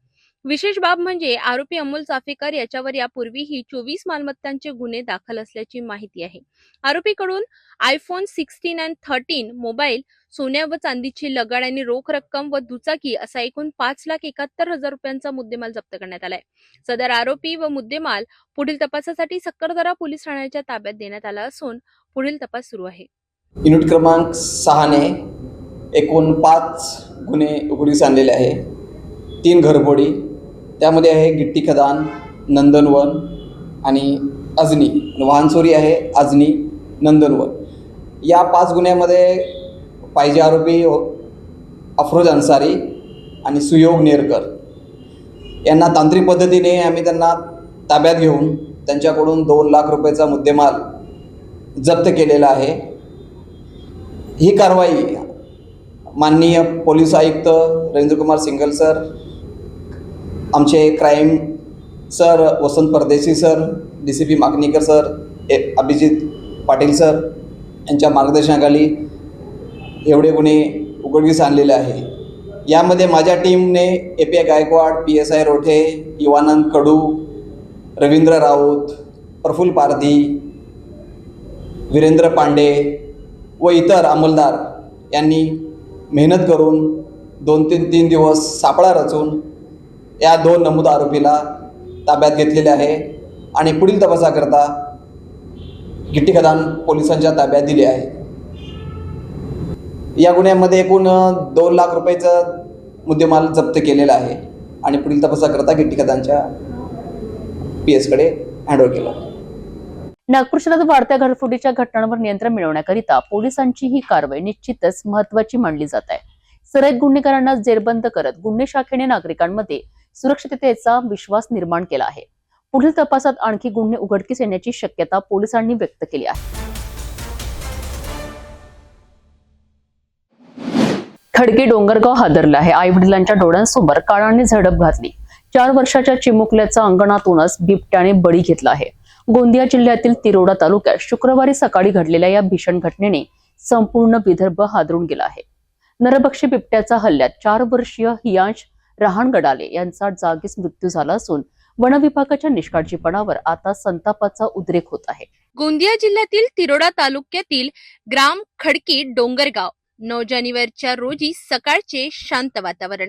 विशेष बाब म्हणजे आरोपी अमोल चाफेकर याच्यावर यापूर्वीही 24 मालमत्तांचे गुन्हे दाखल असल्याची माहिती आहे. आरोपीकडून आयफोन 16 आणि 13 मोबाईल, सोन्या व चांदीची लगाड आणि रोख रक्कम व दुचाकी असा एकूण 5,71,000 रुपयांचा मुद्देमाल जप्त करण्यात आलाय. सदर आरोपी व मुद्देमाल पुढील तपासासाठी सक्करदरा पोलीस ठाण्याच्या ताब्यात देण्यात आला असून पुढील तपास सुरू आहे. युनिट क्रमांक 6 ने एकूण 5 गुन्हे उघडकीस आणलेले आहे. 3 घरफोडी, त्यामध्ये आहे गिट्टी खदान, नंदनवन आणि अजनी. वाहन चोरी आहे अजनी, नंदनवन. या 5 गुन्ह्यामध्ये पाहिजे आरोपी अफरोज अन्सारी आणि सुयोग नेरकर यांना तांत्रिक पद्धतीने आम्ही त्यांना ताब्यात घेऊन त्यांच्याकडून 2 लाख रुपयाचा मुद्देमाल जप्त केलेला आहे. ही कारवाई माननीय पोलीस आयुक्त रवींद्रकुमार सिंगल सर, आमचे crime sir Vasant Pardeshi sir, DCP Makanikar sir, Abhijit Patil sir यांच्या मार्गदर्शनाखाली एवढे गुन्हे उघडकीस आणलेले आहे. यामध्ये माझ्या टीमने API गायकवाड, PSI रोठे, युवानंद कडू, रवींद्र राऊत, प्रफुल्ल पारधी, वीरेंद्र पांडे व इतर अंमलदार यांनी मेहनत करून 2-3 दिवस सापळा रचून या 2 नमूद आरोपीला ताब्यात घेतलेले आहे आणि पुढील तपासाकरता गिट्टी खदान पोलिसांच्या ताब्यात दिले आहे. या गुन्ह्यामध्ये एकूण 2 लाख रुपयाचा मुद्देमाल जप्त केलेला आहे आणि पुढील तपासाकरता गिट्टी खदानच्या PS कडे हँडओव्हर केला. नागपूर शहरात वाढत्या घरफोडीच्या घटनांवर नियंत्रण मिळवण्याकरिता पोलिसांची ही कारवाई निश्चितच महत्त्वाची मानली जात आहे. सराईत गुन्हेगारांना जेरबंद करत गुन्हे शाखेने नागरिकांमध्ये सुरक्षिततेचा विश्वास निर्माण केला आहे. पुढील तपासात आणखी गुन्हे उघडकीस येण्याची शक्यता पोलिसांनी व्यक्त केली आहे. खडकी डोंगरगाव हादरलं आहे. आई वडिलांच्या डोळ्यांसमोर काळाने झडप घातली. 4 वर्षाच्या चिमुकल्याचा अंगणातूनच बिबट्याने बळी घेतला आहे. गोंदिया जिल्ह्यातील तिरोडा तालुक्यात शुक्रवारी सकाळी घडलेल्या या भीषण घटनेने संपूर्ण विदर्भ हादरून गेला आहे. नरभक्षी बिबट्याचा हल्ल्यात 4 वर्षीय हियांश रहाणगडाले यांचा जागीच मृत्यू झाला असून वन विभागाच्या निष्काळजीपणावर आता संतापाचा उद्रेक होत आहे. गोंदिया जिल्ह्यातील तिरोडा तालुक्यातील ग्राम खडकी डोंगरगाव 9 जानेवारीच्या रोजी सकाळचे शांत वातावरण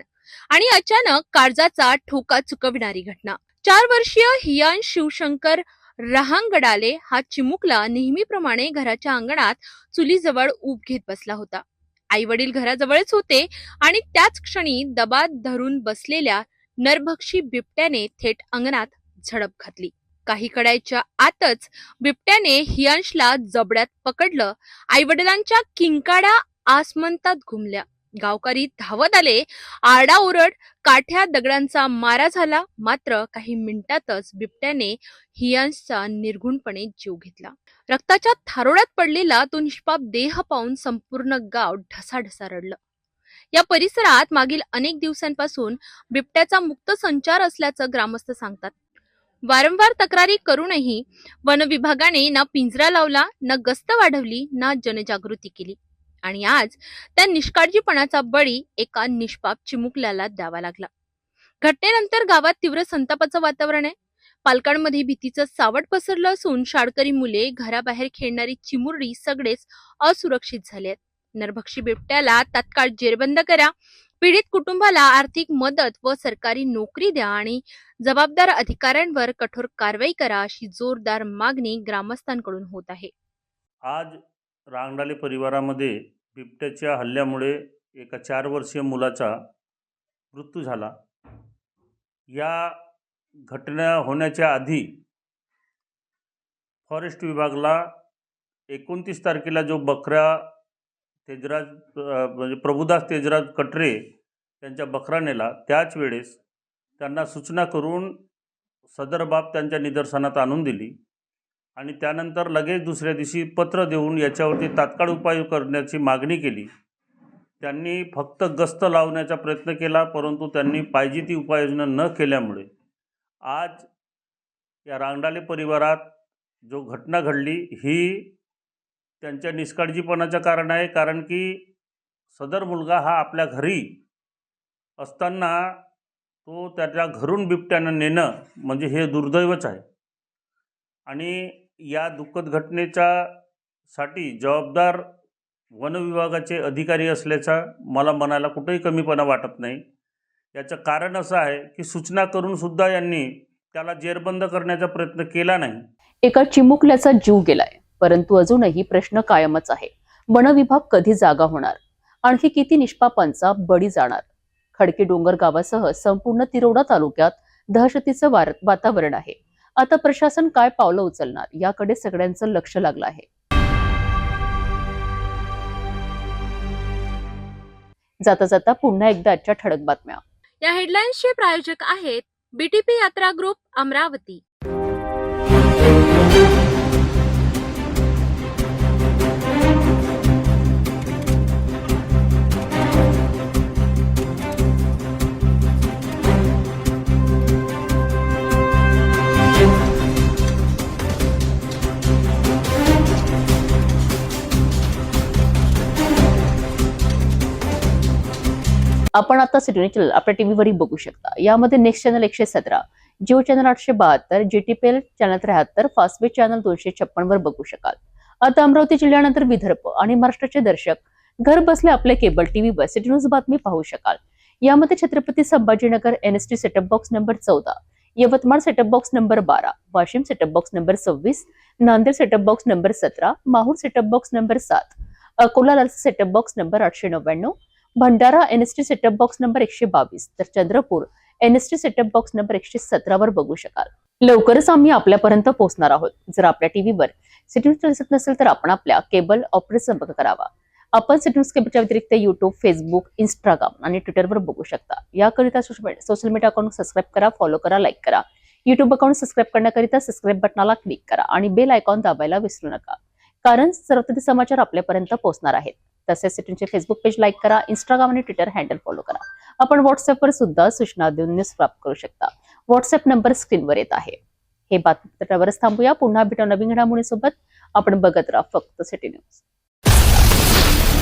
आणि अचानक काळजाचा ठोका चुकविणारी घटना. 4 वर्षीय हियांश शिवशंकर रहांगडाले हा चिमुकला नेहमीप्रमाणे घराच्या अंगणात चुलीजवळ ऊब घेत बसला होता. आई वडील घराजवळच होते आणि त्याच क्षणी दबात धरून बसलेल्या नरभक्षी बिबट्याने थेट अंगणात झडप घातली. काही कडायच्या आतच बिबट्याने हियांशला जबड्यात पकडलं. आई वडिलांच्या किंकाळ्या आसमंतात घुमल्या. गावकरी धावत आले. आरडाओरड, काठ्या दगडांचा मारा झाला. मात्र काही मिनिटातच बिबट्याने हियांशचा निर्घुणपणे जीव घेतला. रक्ताच्या थारोळ्यात पडलेला तो निष्पाप देह पाहून संपूर्ण गाव ढसाढसा रडलं. या परिसरात मागील अनेक दिवसांपासून बिबट्याचा मुक्त संचार असल्याचं ग्रामस्थ सांगतात. वारंवार तक्रारी करूनही वन विभागाने ना पिंजरा लावला, ना गस्त वाढवली, ना जनजागृती केली आणि आज त्या निष्काळजीपणाचा बळी एका निष्पाप चिमुकल्याला द्यावा लागला. घटनेनंतर गावात तीव्र संतापाचं वातावरण आहे. पालकांमध्ये भीतीचं सावट पसरलं असून शाळकरी मुले, घराबाहेर खेळणारी चिमुरडी सगळेच असुरक्षित झाले आहेत. नरभक्षी बिबट्याला तात्काळ जेरबंद करा, पीडित कुटुंबाला आर्थिक मदत व सरकारी नोकरी द्या आणि जबाबदार अधिकाऱ्यांवर कठोर कारवाई करा, अशी जोरदार मागणी ग्रामस्थांकडून होत आहे. आज रांगडाले परिवारामध्ये बिबट्याच्या हल्ल्यामुळे एका 4 वर्षीय मुलाचा मृत्यू झाला. या घटना होण्याच्या आधी फॉरेस्ट विभागाला 29 तारखेला जो बकरा तेजराज म्हणजे प्रभुदास तेजराज कटरे त्यांच्या बकरा नेला, त्याच वेळेस त्यांना सूचना करून सदर बाब त्यांच्या निदर्शनात आणून दिली आणि त्यानंतर लगेच दुसऱ्या दिवशी पत्र देऊन याच्यावरती तात्काळ उपाय करण्याची मागणी केली. त्यांनी फक्त गस्त लावण्याचा प्रयत्न केला, परंतु त्यांनी पाहिजे ती उपाययोजना न केल्यामुळे आज या रांगडाले परिवारात जो घटना घडली ही त्यांच्या निष्काळजीपणाचं कारण आहे. कारण की सदर मुलगा हा आपल्या घरी असताना तो त्याच्या घरून बिबट्यानं नेणं म्हणजे हे दुर्दैवच आहे आणि या दुःखद घटनेच्यासाठी जबाबदार वन विभागाचे अधिकारी असल्याचा मला मनाला कुठेही कमीपणा वाटत नाही. याचं कारण असं आहे की सूचना करून सुद्धा यांनी त्याला जेरबंद करण्याचा प्रयत्न केला नाही. एका चिमुकल्याचा जीव गेलाय, परंतु अजूनही प्रश्न कायमच आहे. वन विभाग कधी जागा होणार? आणखी किती निष्पापांचा बळी जाणार? खडकी डोंगर गावासह संपूर्ण तिरोडा तालुक्यात दहशतीचं वातावरण आहे. आता प्रशासन काय पावलं उचलणार याकडे सगळ्यांचं लक्ष लागलं आहे. जाता जाता पुन्हा एकदा आजच्या ठळक बातम्या. या हेडलाईन्सचे प्रायोजक आहेत बीटीपी यात्रा ग्रुप अमरावती. आपण आता सिटी चॅनल आपल्या टीव्हीवरही बघू शकता. यामध्ये next channel 117, Jio channel 872, GTPL channel 73, Fastway channel 256 वर बघू शकाल. आता अमरावती जिल्ह्यानंतर विदर्भ आणि महाराष्ट्राचे दर्शक घर बसल्या आपल्या केबल टीव्हीवर सिटी न्यूज बातमी पाहू शकाल. यामध्ये Chhatrapati Sambhajinagar NST setup box number 14, Yavatmal setup box number 12, Washim setup box number 26, Nanded setup box number 17, Mahur setup box number 7, Akola लालसा setup box number 899, Bhandara NST setup box number 122, तर Chandrapur NST setup box number 117 वर बघू शकाल. लवकरच आम्ही आपल्यापर्यंत पोहोचणार आहोत. जर आपल्या टीव्हीवर सिटी न्यूज दिसत नसेल तर आपण आपल्या केबल ऑपरेटर संपर्क करावा. आपण सिटी न्यूज केबलच्या व्यतिरिक्त युट्यूब, फेसबुक, इंस्टाग्राम आणि ट्विटरवर बघू शकता. याकरिता सोशल मीडिया अकाउंट सबस्क्राईब करा, फॉलो करा, लाईक करा. युट्यूब अकाउंट सबस्क्राईब करण्याकरिता सबस्क्राईब बटनाला क्लिक करा आणि बेल आयकॉन दाबायला विसरू नका, कारण सर्वप्रथम समाचार आपल्यापर्यंत पोहोचणार आहेत. तसेच सिटीचे फेसबुक पेज लाईक करा, इंस्टाग्राम आणि ट्विटर हँडल फॉलो करा. आपण व्हॉट्सअपवर सुद्धा सूचना देऊन न्यूज प्राप्त करू शकता. व्हॉट्सअप नंबर स्क्रीनवर येत आहे. हे बातमीपत्रावरच थांबूया. पुन्हा भेटू नवीन घडामोडींसोबत. आपण बघत राहा फक्त सिटी न्यूज.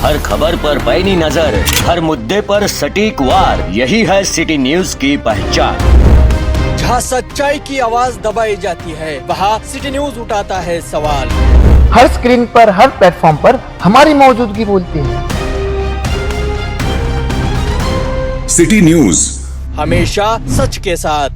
हर खबर पर पैनी नजर, हर मुद्दे पर सटीक वार, यही है सिटी न्यूज की पहचान. जहाँ सच्चाई की आवाज दबाई जाती है, वहाँ सिटी न्यूज उठाता है सवाल. हर स्क्रीन पर, हर प्लेटफॉर्म पर हमारी मौजूदगी बोलती है. सिटी न्यूज हमेशा सच के साथ.